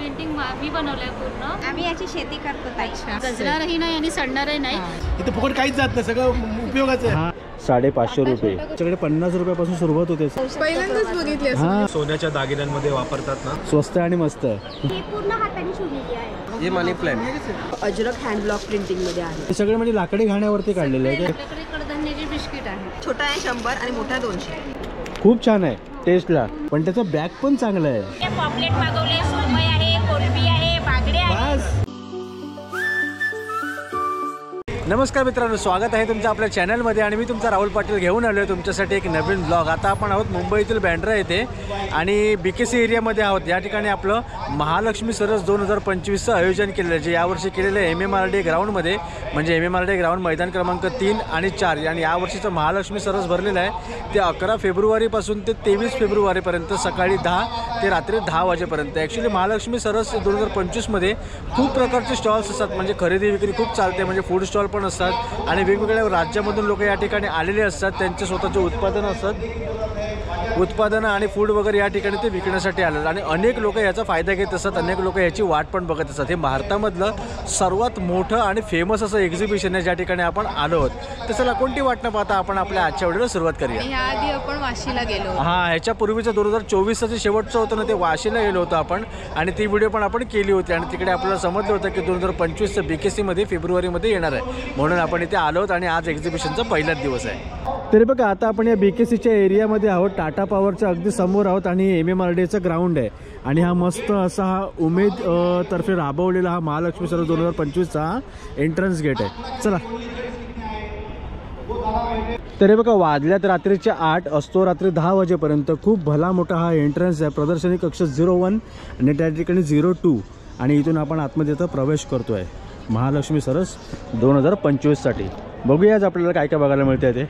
Painting मी बनवलंय पूर्ण. आम्ही याची शेती करतो ताई. गजणारही नाही आणि सडणारही नाही. इथे फुकट काहीच जात नाही, सगळं उपयोगाचं आहे. 550 रुपये. त्याच्याकडे 50 रुपयापासून सुरुवात होते. पहिल्यांदाच बघितली. हा, सोन्याच्या दागिन्यांमध्ये वापरतात ना, स्वस्त आणि मस्त. ही पूर्ण हाताने शिवलेली आहे. हे money plant Ajrak hand block printing मध्ये आहे. हे सगळे म्हणजे लाकडी घाण्यावरती काढलेले आहे. आपल्याकडे कडधान्याची बिस्किट आहे. छोटा आहे 100 आणि मोठा 200. खूप छान आहे टेस्टला, पण त्याचं बॅग पण चांगलं आहे. पॉपलेट मागवले, सुरमई आहे, कोलंबी आहे, बागडे आहे. नमस्कार मित्रांनो, स्वागत आहे तुमचं आपल्या चॅनलमध्ये. आणि मी तुमचा राहुल पाटील घेऊन आलो आहे तुमच्यासाठी एक नवीन ब्लॉग. आता आपण आहोत मुंबईतील बँड्रा येथे आणि BKC एरियामध्ये आहोत. या ठिकाणी आपलं महालक्ष्मी सरस 2025चं आयोजन केलेलं आहे, जे यावर्षी केलेलं आहे MMRD ग्राउंडमध्ये. म्हणजे MMRD ग्राउंड मैदान क्रमांक 3 आणि 4. आणि यावर्षीचं महालक्ष्मी सरस भरलेलं आहे ते 11 फेब्रुवारीपासून ते 23 फेब्रुवारीपर्यंत सकाळी 10 ते रात्री 10 वाजेपर्यंत. ॲक्च्युली महालक्ष्मी सरस 2025मध्ये खूप प्रकारचे स्टॉल्स असतात. म्हणजे खरेदी विक्री खूप चालते. म्हणजे फूड स्टॉल पण असतात आणि वेगवेगळ्या राज्यामधून लोक या ठिकाणी आलेले असतात. त्यांचे स्वतःचे उत्पादनं असतात, उत्पादनं आणि फूड वगैरे या ठिकाणी ते विकण्यासाठी आलेलं. आणि अनेक लोक याचा फायदा घेत असतात, अनेक लोक याची वाट पण बघत असतात. हे भारतामधलं सर्वात मोठं आणि फेमस असं एक्झिबिशन आहे ज्या ठिकाणी आपण आलो आहोत. तर चला कोणती वाट न पाहता आपण आपल्या आजच्या व्हिडिओला सुरुवात करूया. याआधी आपण वाशीला गेलो. हां, ह्याच्यापूर्वीचं 2024चं जे शेवटचं होतं ना, ते वाशीला गेलो होतो आपण. आणि ती व्हिडिओ पण आपण केली होती. आणि तिकडे आपल्याला समजलं होतं की 2025चं BKCमध्ये फेब्रुवारीमध्ये येणार आहे, म्हणून आपण इथे आलो आहोत. आणि आज एक्झिबिशनचा पहिलाच दिवस आहे. तरी बघा, आता आपण या BKCच्या एरियामध्ये आहोत. टाटा पॉवरच्या अगदी समोर आहोत आणि MMRDचं ग्राउंड आहे. आणि हा मस्त असा हा उमेद तर्फे राबवलेला हा महालक्ष्मी सरस 2025चा हा एंट्रन्स गेट आहे. चला, तरी बघा वाजल्यात रात्रीचे 8, असतो रात्री 10 वाजेपर्यंत. खूप भला मोठा हा एंट्रन्स आहे. प्रदर्शनी कक्ष 01 आणि त्या ठिकाणी 02. आणि इथून आपण आतमध्ये आता प्रवेश करतोय महालक्ष्मी सरस 2025साठी. बघूयाच आपल्याला काय काय बघायला मिळते ते.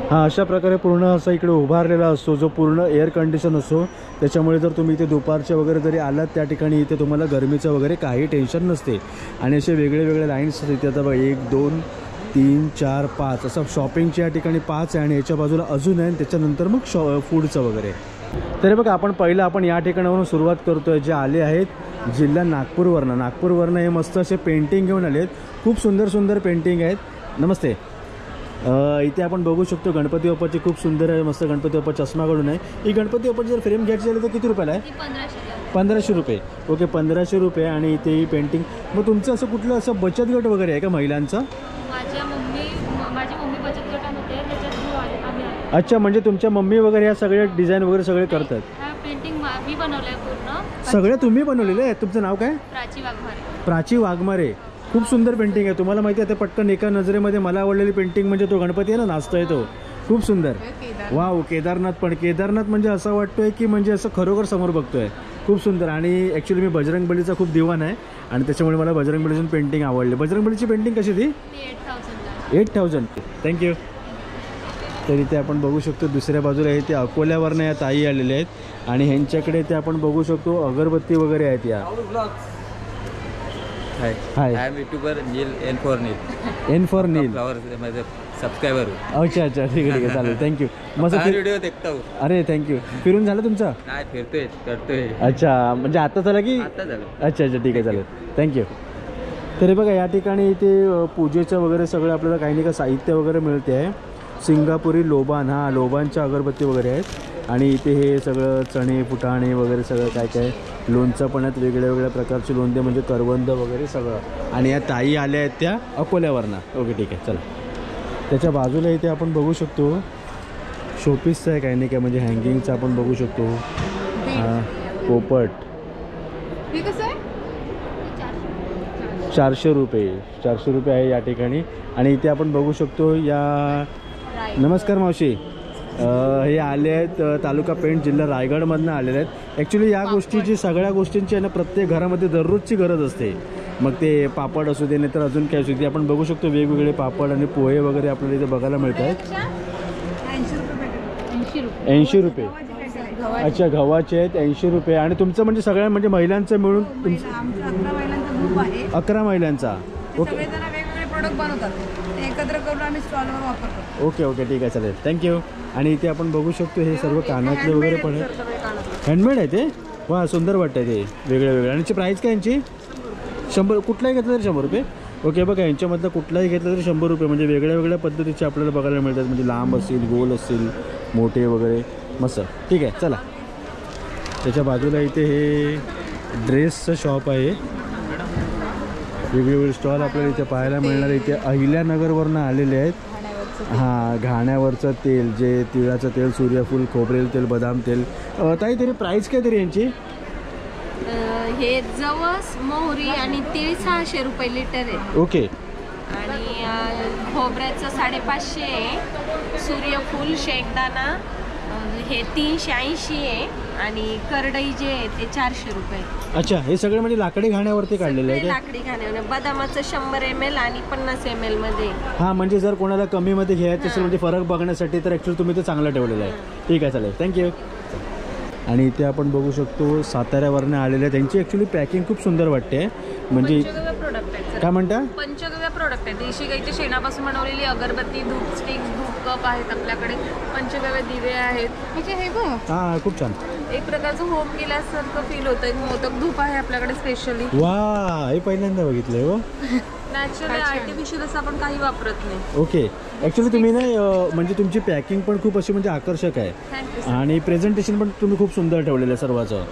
हा, अशा प्रकारे पूर्ण असा इकडे उभारलेला असतो, जो पूर्ण एअर कंडिशन असतो. त्याच्यामुळे जर तुम्ही इथे दुपारचे वगैरे जरी आलात त्या ठिकाणी, इथे तुम्हाला गरमीचं वगैरे काही टेन्शन नसते. आणि असे वेगळे वेगळे लाईन्स इथे आता बघा 1 2 3 4 5 असं शॉपिंगच्या या ठिकाणी 5 आहे. आणि याच्या बाजूला अजून आहे. त्याच्यानंतर मग फूडचं वगैरे. तरी बघा आपण या ठिकाणावरून सुरुवात करतोय. जे आले आहेत जिल्हा नागपूरवरनं हे मस्त असे पेंटिंग घेऊन आले आहेत. खूप सुंदर सुंदर पेंटिंग आहेत. नमस्ते. इथे आपण बघू शकतो गणपती बाप्पाची खूप सुंदर आहे, मस्त गणपती बाप्पा चष्मा काढून आहे. ही गणपती बाप्पाची जर फ्रेम घ्यायची झाली तर किती रुपयाला आहे? 1500 रुपये. ओके, 1500 रुपये. आणि इथे ही पेंटिंग. मग तुमचं असं कुठलं असं बचत गट वगैरे आहे का महिलांचा? माझी मम्मी बचत गटामध्ये त्याच्यात. अच्छा, म्हणजे तुमच्या मम्मी वगैरे ह्या सगळे डिझाईन वगैरे सगळे करतात? हा, पेंटिंग मी बनवलंय पूर्ण. सगळे तुम्ही बनवलेले आहे? तुमचं नाव काय? प्राची वाघमारे. खूप सुंदर पेंटिंग आहे. तुम्हाला माहिती आहे ते पटकन एका नजरेमध्ये मला आवडलेली पेंटिंग म्हणजे तो गणपती आहे ना, नाचतोय तो. खूप सुंदर. वाव, केदारनाथ. पण केदारनाथ म्हणजे असं वाटतोय की म्हणजे असं खरोखर समोर बघतोय. खूप सुंदर. आणि ॲक्च्युली मी बजरंगबलीचा खूप दिवाण आहे आणि त्याच्यामुळे मला बजरंगबलीची पेंटिंग आवडली. बजरंगबलीची पेंटिंग कशी ती? 8000. थँक्यू. तर इथे आपण बघू शकतो दुसऱ्या बाजूला हे ते अकोल्यावरनं या ताई आलेल्या आहेत. आणि ह्यांच्याकडे ते आपण बघू शकतो अगरबत्ती वगैरे आहेत. या hi, I am YouTuber Neel N for Neel flower माझे सबस्क्राइबर. अच्छा, ठीक आहे चालेल. थँक्यू. मस्त व्हिडिओ देखता हूँ. अरे थँक्यू. फिरून झालं तुमचं? नाही, फिरतोय करतोय. अच्छा, म्हणजे आता झालं की? आता झालं. अच्छा, ठीक आहे चालेल. थँक्यू. तरी बघा या ठिकाणी इथे पूजेचं वगैरे सगळं आपल्याला काही नाही का साहित्य वगैरे मिळते आहे. सिंगापुरी लोबान, हा लोबानच्या अगरबत्ती वगैरे आहेत. आणि इथे हे सगळं चणे फुटाणे वगैरे सगळं काय काय लोणचं पण आहेत. वेगळ्या वेगळ्या प्रकारचे लोणचे म्हणजे करवंद वगैरे सगळं. आणि या ताई आल्या आहेत त्या अकोल्यावरनं. ओके, ठीक आहे चला. त्याच्या बाजूला इथे आपण बघू शकतो शोपीसचं आहे काही नाही काय, म्हणजे हँगिंगचं आपण बघू शकतो. पोपट 400 रुपये आहे या ठिकाणी. आणि इथे आपण बघू शकतो या. नमस्कार मावशी. हे आले आहेत तालुका पेंट, जिल्हा रायगडमधनं आलेले आहेत. ॲक्च्युली या गोष्टीची सगळ्या गोष्टींची आहे ना प्रत्येक घरामध्ये दररोजची गरज असते. मग ते पापड असू दे नाही तर अजून काय असू दे. आपण बघू शकतो वेगवेगळे पापड आणि पोहे वगैरे आपल्याला इथे बघायला मिळत आहेत. 80 रुपये. अच्छा, गव्हाचे आहेत 80 रुपये. आणि तुमचं म्हणजे सगळ्या म्हणजे महिलांचं मिळून 11 महिलांचा. ओके, प्रोडक्ट बनवतात एकत्र करून आम्ही स्टॉलवर वापरतो. ओके, ठीक आहे चालेल. थँक्यू. आणि इथे आपण बघू शकतो हे सर्व कानातले वगैरे पण आहेत. हँडमेड आहे ते. वा सुंदर वाटतं ते वेगळे वेगळे. आणि प्राईस काय यांची? 100. कुठलाही घेतलं तरी 100 रुपये. ओके बघा यांच्यामधलं कुठलाही घेतलं तरी 100 रुपये. म्हणजे वेगळ्या वेगळ्या पद्धतीचे आपल्याला बघायला मिळतात. म्हणजे लांब असतील, गोल असतील, मोठे वगैरे मस्त. ठीक आहे चला. त्याच्या बाजूला इथे हे ड्रेसचं शॉप आहे. वेगवेगळे स्टॉल आपल्याला इथे पाहायला मिळणार. इथे अहिल्यानगरवरनं आलेले आहेत. हां घाण्यावरचं तेल, जे तिळाचं तेल, सूर्यफूल, खोबरेल तेल, बदाम तेल. ताई तरी प्राईस काय तरी यांची? हे जवस, मोहरी आणि तीळ 600 रुपये लिटर आहे. ओके. आणि खोबऱ्याचं 550 आहे. सूर्यफूल, शेंगदाणा हे 380 आहे. आणि करडई जे आहे ते 400 रुपये. अच्छा हे सगळे म्हणजे लाकडी घाण्यावरती काढलेले आहे सगळे का? लाकडी घाण्यावर. बदामाचं 100 ml आणि 50 ml मध्ये. हां म्हणजे जर कोणाला कमीमध्ये घ्यायचं असेल म्हणजे फरक बघण्यासाठी तर ॲक्च्युली तुम्ही ते चांगलं ठेवलेलं आहे. ठीक आहे चालेल थँक्यू. आणि इथे आपण बघू शकतो साताऱ्यावरनं आलेले. त्यांची ॲक्च्युली पॅकिंग खूप सुंदर वाटते. म्हणजे प्रोडक्ट आहेत काय म्हणता? पंचगव्य प्रोडक्ट आहेत. देशी गाईच्या शेणापासून बनवलेली अगरबत्ती, धूप स्टिक्स, धूप कप आहेत आपल्याकडे. पंचगव्य दिवे आहेत. म्हणजे हे बघ हां खूप छान. एक प्रकारचं होम केल्यासारखं फील होतं. मोदक धूप आहे आपल्याकडे स्पेशली. वा हे पहिल्यांदा बघितलंय हो. नॅचरल आर्टिफिशियल असं आपण काही वापरत नाही. ओके ॲक्च्युली तुम्ही ना म्हणजे तुमची पॅकिंग पण खूप अशी म्हणजे आकर्षक आहे. थँक्यू. आणि प्रेझेंटेशन पण तुम्ही खूप सुंदर ठेवलेलं आहे सर्वाचं.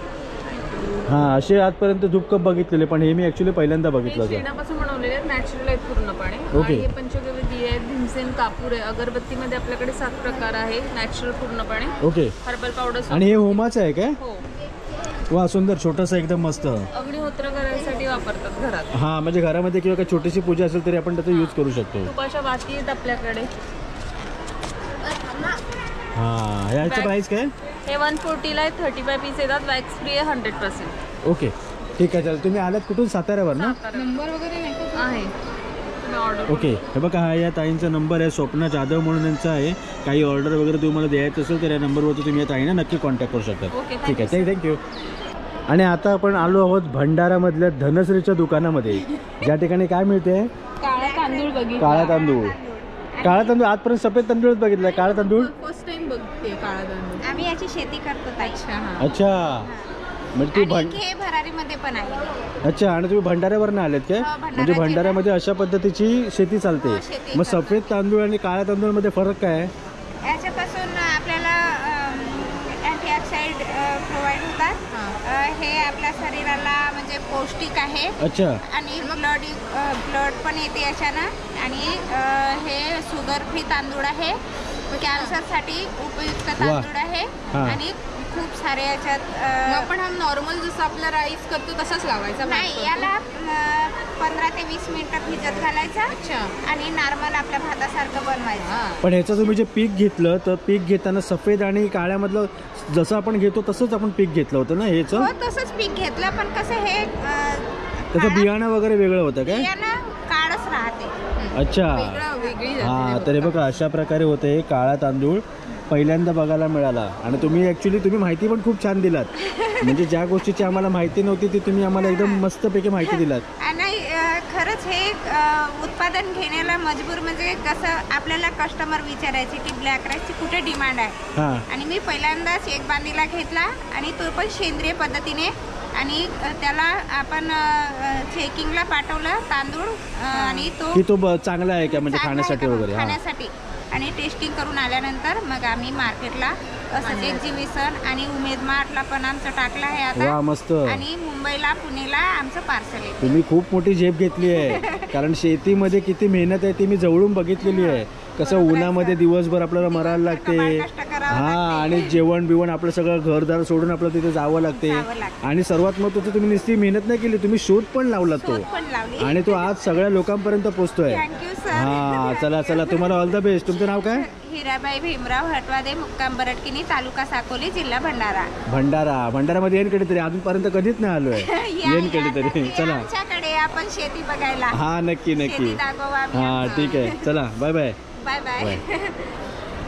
हां असे आजपर्यंत धूप कप बघितलेले पण हे मी ॲक्च्युली पहिल्यांदा बघितलं होतं. शेणापासून बनवलेले आहेत. नॅचरल आहेत पूर्णपणे. ओके. आणि हे पंचगव्य दिवे आहेत. भीमसेन कापूर आहे. अगरबत्तीमध्ये आपल्याकडे 7 प्रकार आहे. नॅचरल पूर्णपणे. ओके. Herbal powder. आणि हे होमाचं आहे काय? हो. वा सुंदर छोटंसं एकदम मस्त. अग्निहोत्र करायसाठी वापरतात घरात. हां म्हणजे घरामध्ये किंवा काही छोटीशी पूजा असेल तरी आपण त्याचा यूज करू शकतो. तुपाच्या वाती आहेत आपल्याकडे. हां ह्याचं प्राईस काय? हे 140 आहे. 35 पीस येतात. वॅक्स फ्री आहे 100%. ओके ठीक आहे चालेल. तुम्ही आलात कुठून? साताऱ्यावर ना? नंबर वगैरे आहे. तुम्ही ऑर्डर. ओके हे बघा हा या ताईंचा नंबर आहे. स्वप्ना जाधव म्हणून यांचा आहे. काही ऑर्डर वगैरे तुम्हाला द्यायचं असेल तर या नंबरवरती तुम्ही या ताईंना नक्की कॉन्टॅक्ट करू शकता. ओके, ठीक आहे थँक्यू. आणि आता आपण आलो आहोत भंडारामधल्या धनश्रीच्या दुकानामध्ये. ज्या ठिकाणी काय मिळते? काळा तांदूळ बघितला. काळा तांदूळ. काळा तांदूळ आजपर्यंत सफेद तांदूळच बघितलाय. काळा तांदूळ फर्स्ट टाइम बघते काळा तांदूळ. आम्ही याची शेती करतो ताई. अच्छा म्हणजे तू आणि हे भरारीमध्ये पण आहे. अच्छा आणि तुम्ही भंडाऱ्यावरनं आलेत काय? म्हणजे भंडाऱ्यामध्ये अशा पद्धतीची शेती चालते. शेती मग सफेद तांदूळ आणि काळ्या तांदूळमध्ये फरक काय आहे? याच्यापासून आपल्याला अँटीऑक्सिडंट प्रोव्हाइड होतात. हे आपल्या शरीराला म्हणजे पौष्टिक आहे. अच्छा आणि ब्लड पण येते याच्यानं. आणि हे शुगर फ्री तांदूळ आहे. कॅन्सरसाठी उपयुक्त तांदूळ आहे. आणि खूप सारे याच्यात आपण हा नॉर्मल जसं आपला राईस करतो तसाच लावायचा. नाही याला 15 ते 20 मिनिटं भिजत घालायचं. अच्छा. आणि नॉर्मल आपल्या भातासारखं बनवायचं. पण ह्याचं तुम्ही जे पीक घेतलं तर पीक घेताना सफेद आणि काळ्यामधलं जसं आपण घेतो तसंच आपण पीक घेतलं होतं ना ह्याचं? हो तसंच पीक घेतलं पण कसं हे त्याचं बियाणं वगैरे वेगळं होतं काय? बियाणं काळच राहते. अच्छा वेगळी. हां तर हे बघा अशा प्रकारे होतं हे काळा तांदूळ पहिल्यांदा बघायला मिळाला. आणि तुम्ही ॲक्च्युली तुम्ही माहिती पण खूप छान दिलात. म्हणजे ज्या गोष्टीची आम्हाला माहिती नव्हती ती तुम्ही आम्हाला एकदम मस्तपैकी माहिती दिलात. आणि खरंच हे उत्पादन घेण्याला मजबूर म्हणजे कसं आपल्याला कस्टमर विचारायचे की ब्लॅक राईसची कुठे डिमांड आहे. हां आणि मी पहिल्यांदाच एक बांधीला घेतला आणि तो पण सेंद्रिय पद्धतीने. आणि त्याला आपण चेकिंगला पाठवलं तांदूळ. आणि की तो चांगला आहे का म्हणजे चांगला खाण्यासाठी आहे का वगैरे? हां खाण्यासाठी. आणि टेस्टिंग करून आल्यानंतर मग आम्ही मार्केटला असं एक्झिबिशन आणि उमेद मार्टला पण आमचं टाकलं आहे आता. वा मस्त. आणि मुंबईला पुणेला आमचं पार्सल आहे. तुम्ही खूप मोठी झेप घेतली आहे. कारण शेतीमध्ये किती मेहनत आहे ती मी जवळून बघितलेली आहे. कसं उन्हामध्ये दिवसभर आपल्याला मरायला लागते. हां आणि जेवण बिवण आपलं सगळं घरदार सोडून आपल्याला तिथे जावं लागते. आणि सर्वात महत्त्वाचं तुम्ही नुसती मेहनत नाही केली तुम्ही शोध पण लावला तो. आणि तो आज सगळ्या लोकांपर्यंत पोहोचतोय. Thank you sir. हां चला चला तुम्हाला ऑल द बेस्ट. तुमचं नाव काय? हिराबाई भीमराव हटवादे, मुक्काम बरटकिनी, तालुका साकोली, जिल्हा भंडारा. भंडारामध्ये येईन कधीतरी. अजूनपर्यंत कधीच नाही आलोय. येईन कधीतरी. चला आमच्याकडे आपण शेती बघायला. हां नक्की नक्की. हां ठीक आहे चला बाय बाय. Bye bye.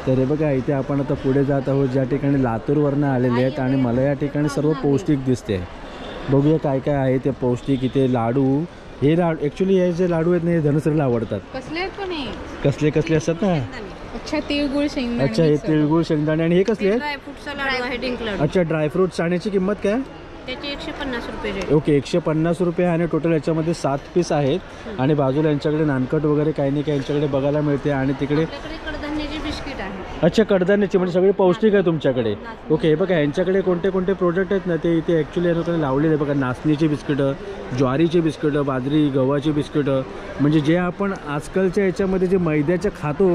तर हे बघा इथे आपण आता पुढे जात आहोत ज्या ठिकाणी लातूरवरनं आलेले आहेत. आणि मला या ठिकाणी सर्व पौष्टिक दिसते. बघूया काय काय आहे ते पौष्टिक. इथे लाडू हे लाडू ॲक्च्युली हे जे लाडू आहेत ना हे धनश्रीला आवडतात. कसले पण आहे. कसले कसले असतात ना? अच्छा तिळगुळ शेंगदाणे. अच्छा हे तिळगुळ शेंगदाणे. आणि हे कसले आहेत? ड्रायफ्रुटचा लाडू आहे डिंक लाडू. अच्छा ड्रायफ्रूट. आणि याची किंमत काय? त्याचे 150 रुपये रेट. ओके 150 रुपये आणि टोटल याच्यामध्ये 7 पीस आहेत आणि बाजूला यांच्याकडे नानकट वगैरे काही नाही काही यांच्याकडे बघायला मिळते आणि तिकडे आपल्याकडे कडधान्याची बिस्किट आहे. अच्छा कडधान्याची म्हणजे सगळे पौष्टिक आहे तुमच्याकडे. ओके हे बघा यांच्याकडे कोणते कोणते प्रोडक्ट आहेत ना ते इथे ॲक्च्युली यांच्याकडे लावलेले आहे बघा. नाचणीची बिस्किटं, ज्वारीची बिस्किटं, बाजरी गव्हाची बिस्किटं, म्हणजे जे आपण आजकालच्या याच्यामध्ये जे मैद्याच्या खातो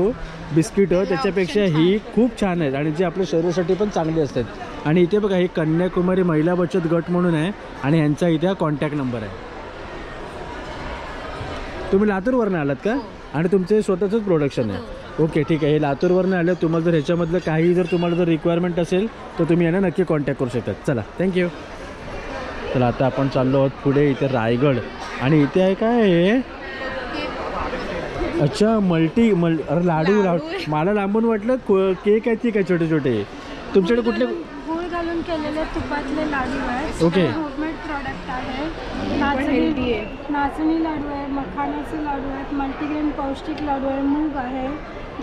बिस्किटं त्याच्यापेक्षा ही खूप छान आहेत आणि जे आपल्या शरीरासाठी पण चांगली असतात. आणि इथे बघा हे कन्याकुमारी महिला बचत गट म्हणून आहे आणि ह्यांचा इथे कॉन्टॅक्ट नंबर आहे. तुम्ही लातूरवरनं आलात का आणि तुमचे स्वतःचंच प्रोडक्शन आहे? ओके ठीक आहे. हे लातूरवरनं आलं. तुम्हाला जर ह्याच्यामधलं काही जर तुम्हाला जर रिक्वायरमेंट असेल तर तुम्ही यांना नक्की कॉन्टॅक्ट करू शकतात. चला थँक्यू. चला आता आपण चाललो आहोत पुढे. इथे रायगड आणि इथे आहे काय हे? अच्छा अरे लाडू मला लांबून वाटलं केक आहे ती काय छोटे छोटे. तुमच्याकडे कुठले? गूळ घालून केलेले तुपातले लाडू आहेत. ओके. होममेड प्रॉडक्ट आहे. नाचणी लाडू आहे, मखाण्याचे लाडू आहेत, मल्टीग्रेन पौष्टिक लाडू आहे, मूग आहे,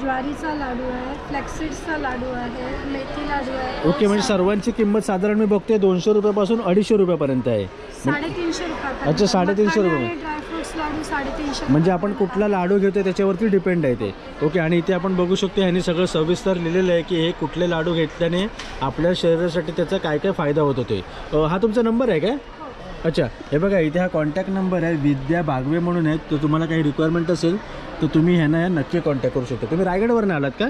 ज्वारीचा लाडू आहे, फ्लेक्सीड्सचा लाडू आहे, मेथी लाडू आहे. ओके म्हणजे सर्वांची किंमत साधारण मी बघते 200 रुपयापासून 250 रुपयापर्यंत आहे. 350 रुपये. अच्छा 350 रुपये. ड्रायफ्रुट्स लाडू 350. म्हणजे आपण कुठला लाडू घेतो त्याच्यावरती डिपेंड आहे ते. ओके आणि इथे आपण बघू शकतो ह्यांनी सगळं सविस्तर लिहिलेलं आहे की हे कुठले लाडू घेतल्याने आपल्या शरीरासाठी त्याचा काय काय फायदा होत होते. हा तुमचा नंबर आहे काय? अच्छा हे बघा इथे हा कॉन्टॅक्ट नंबर आहे. विद्या बागवे म्हणून आहे. तर तुम्हाला काही रिक्वायरमेंट असेल तर तुम्ही ह्यांना नक्की कॉन्टॅक्ट करू शकता. तुम्ही रायगडवरून आलात का?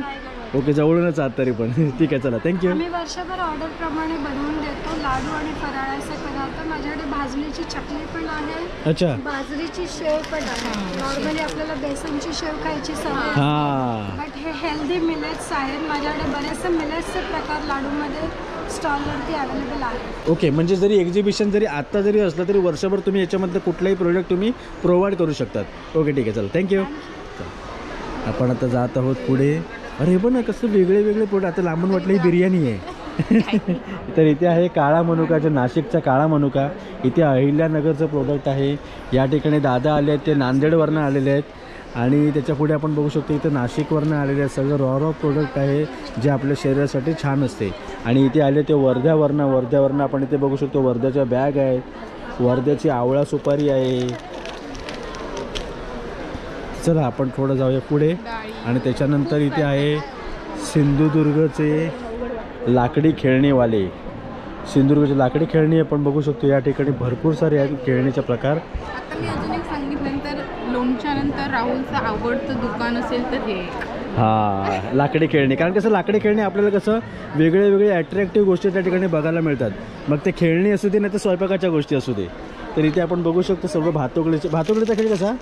ओके जवळूनच आहात तरी पण. ठीक आहे चला थँक्यू. आम्ही वर्षभर ऑर्डरप्रमाणे बनवून देतो लाडू आणि फराळाचे पदार्थ. माझ्याकडे भाजणीची चकली पण आहे. अच्छा बाजरीची शेव पण आहे. नॉर्मली आपल्याला बेसनची शेव खायची सवय हां बट हे हेल्दी मिलेट्स आहेत. माझ्याकडे बरेचसे मिलेट्सचे प्रकार लाडूमध्ये स्टॉलवरती अवेलेबल आहे. ओके म्हणजे जरी एक्झिबिशन जरी आत्ता जरी असलं तरी वर्षभर तुम्ही याच्यामधलं कुठलाही प्रोडक्ट तुम्ही प्रोव्हाइड करू शकतात. ओके ठीक आहे चला थँक्यू. आपण आता जात आहोत पुढे. अरे पण ना कसं वेगळे वेगळे प्रोडक्ट. आता लांबून वाटलं ही बिर्याणी आहे. तर इथे आहे काळा मनुका, जे नाशिकचा काळा मनुका. इथे अहिल्यानगरचं प्रोडक्ट आहे. या ठिकाणी दादा आले आहेत ते नांदेडवरनं आलेले आहेत आणि त्याच्या पुढे आपण बघू शकतो इथं नाशिकवरनं आलेले आहेत. सगळं रॉ प्रोडक्ट आहे जे आपल्या शरीरासाठी छान असते. आणि इथे आले ते वर्ध्यावरनं आपण इथे बघू शकतो वर्ध्याच्या बॅग आहेत, वर्ध्याची आवळा सुपारी आहे. चला आपण थोडं जाऊया पुढे. आणि त्याच्यानंतर इथे आहे सिंधुदुर्गचे लाकडी खेळणीवाले. सिंधुदुर्गची लाकडी खेळणी आपण बघू शकतो. या ठिकाणी भरपूर सारे आहेत खेळणीचे प्रकार. आता मी अजून एक सांगितल्यानंतर लोणच्या नंतर राहुलचं आवडतं दुकान असेल तर हे. हां लाकडी खेळणी. कारण कसं लाकडी खेळणी आपल्याला कसं वेगळे वेगळे ॲट्रॅक्टिव्ह गोष्टी त्या ठिकाणी बघायला मिळतात. मग ते खेळणी असू दे नाही तर स्वयंपाकाच्या गोष्टी असू दे. तर इथे आपण बघू शकतो सर्व भातुकलीचा खेळ कसा?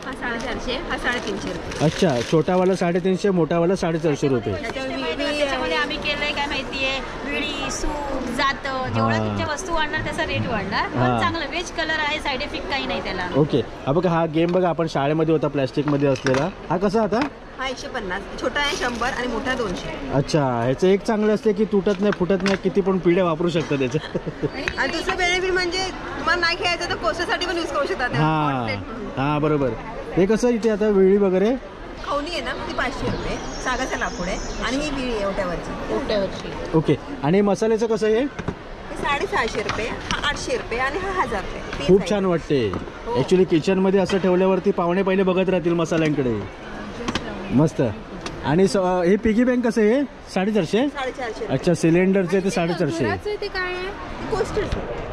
हा 450, हा 350 रुपये. अच्छा छोटावाला 350, मोठावाला 450 रुपये. त्याच्यामध्ये आम्ही केलंय काय माहितीये विडी सूप जातं जेवढा तुमच्या वस्तू वाढणार त्याचा रेट वाढणार. पण चांगलं वेज कलर आहे. साईड इफेक्ट काही नाही त्याला. ओके हा बघा हा गेम बघा आपण शाळेमध्ये होता प्लॅस्टिकमध्ये असलेला. हा कसा आता? हा 150, छोटा आहे 100 आणि मोठा 200. अच्छा ह्याचं एक चांगलं असते की तुटत नाही फुटत नाही, किती पण पिढ्या वापरू शकतात त्याचं. आणि दुसरं बेनिफिट म्हणजे तुम्हाला नाही खेळायचं तर कोशासाठी पण यूज करू शकतात. हां बरोबर. हे कसं इथे आता वेळी वगैरे खवणी आहे ना ती 500 रुपये. सागाचा लाकूड आहे आणि ही विळी आहे ओट्यावरची. ओके आणि मसाल्याचं कसं आहे? 650 रुपये, हा 800 रुपये आणि हा 1000 रुपये. खूप छान वाटते ॲक्च्युली. किचनमध्ये असं ठेवल्यावरती पाहुणे पहिले बघत राहतील मसाल्यांकडे. मस्त. आणि हे पिगी बँक कसं आहे? 450. 450. अच्छा सिलेंडरचे ते 450. ते काय आहे? कोस्टरचं.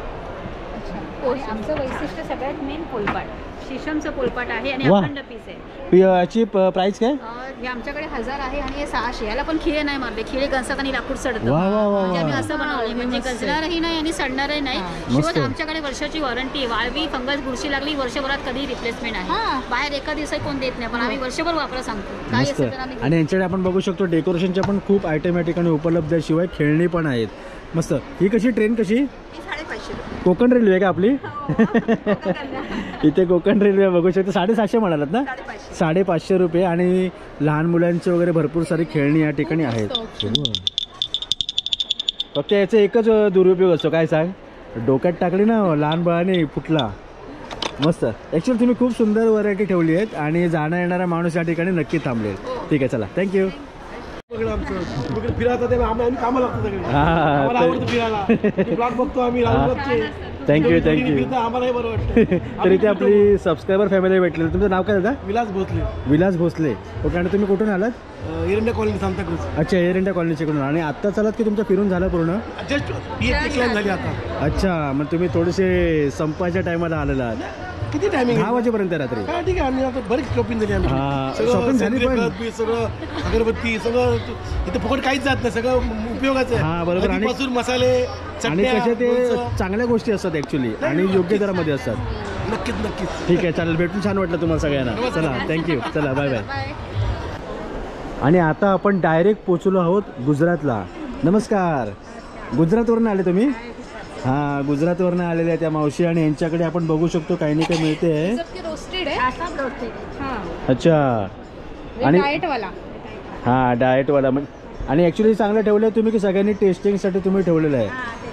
आमचं वैशिष्ट्य सगळ्यात मेन पोलपाट. शिशमचं पोलपाट आहे आणि वा. अखंड पीस आहे. याची प्राइस काय? हे आमच्याकडे 1000 आहे आणि हे 600. याला पण खिळे नाही मारले. खिळे गंजतात आणि लाकूड सडतं. वा वा वा म्हणजे आम्ही वा. असं बनवलंय म्हणजे गंजणारही नाही आणि सडणारही नाही. शिवाय आमच्याकडे वर्षाची वॉरंटी आहे. वाळवी फंगस बुरशी लागली वर्षभरात कधी रिप्लेसमेंट आहे. बाहेर एका दिवसात कोण देत नाही पण आम्ही वर्षभर वापरा सांगतो. काय मस्त. असेल तर आम्ही आणि यांच्याकडे आपण बघू शकतो डेकोरेशनच्या पण खूप आयटम या ठिकाणी उपलब्ध आहे. शिवाय खेळणी पण आहेत. मस्त. ही कशी ट्रेन कशी? 550 रुपये. कोकण रेल्वे का आपली? इथे कोकण रेल्वे बघू शकतो. 750 म्हणालात ना? 550 रुपये. आणि लहान मुलांची वगैरे भरपूर सारी खेळणी या ठिकाणी आहेत. फक्त याचा एकच दुरुपयोग असतो काय सांग? डोक्यात टाकली ना लहान बाळाने फुटला. मस्त. ॲक्च्युअली तुम्ही खूप सुंदर व्हरायटी ठेवली आहेत आणि जाणं येणारा माणूस या ठिकाणी नक्की थांबलेल. ठीक आहे चला थँक्यू. सगळं आमचं इकडे फिरायचं ते आम्ही कामाला लागतो सगळे. आम्हाला आवडतं फिरायला. ब्लॉग बघतो आम्ही राहुलचे. थँक्यू आम्हालाही बरं वाटतं. तर इथे आपली सबस्क्रायबर फॅमिली भेटली. तुमचं नाव काय दादा? विलास भोसले, विलास भोसले. ओके. आणि तुम्ही कुठून आलात? एरंडा कॉलनी, सांताक्रूज. अच्छा, एरंडा कॉलनीकडून. आणि आत्ता चालात की तुमचं फिरून झालं पूर्ण? जस्ट एक लाईन झाली आता. अच्छा, मग तुम्ही थोडेसे संपाच्या टायमाला आलेला आहात. किती टायमिंग? 10 वाजेपर्यंत रात्री. हा ठीक आहे. आम्ही आता बरीच शॉपिंग झाली आमची. हा, shopping झाली पण. सगळं अगरबत्ती सगळं इथे फुकट काहीच जात नाही, सगळं उपयोगाचं आहे. हा, बरोबर. आणि आधीपासून मसाले, आणि चटण्या, कशा ते लोणचं. चांगल्या गोष्टी असतात ॲक्च्युली आणि योग्य दरामध्ये असतात. नक्कीच. ठीक आहे, चालेल. भेटून छान वाटलं तुम्हाला सगळ्यांना. चला, थँक्यू. चला, बाय बाय. आणि आता आपण डायरेक्ट पोचलो आहोत गुजरातला. नमस्कार. गुजरातवरून आले तुम्ही? हां, गुजरातवरून आलेल्या त्या मावशी. आणि यांच्याकडे आपण बघू शकतो काही ना काही मिळते. अच्छा. आणि डाएटवाला. हां, डाएटवाला. आणि ॲक्च्युली चांगलं ठेवलं आहे तुम्ही की सगळ्यांनी टेस्टिंगसाठी तुम्ही ठेवलेलं आहे?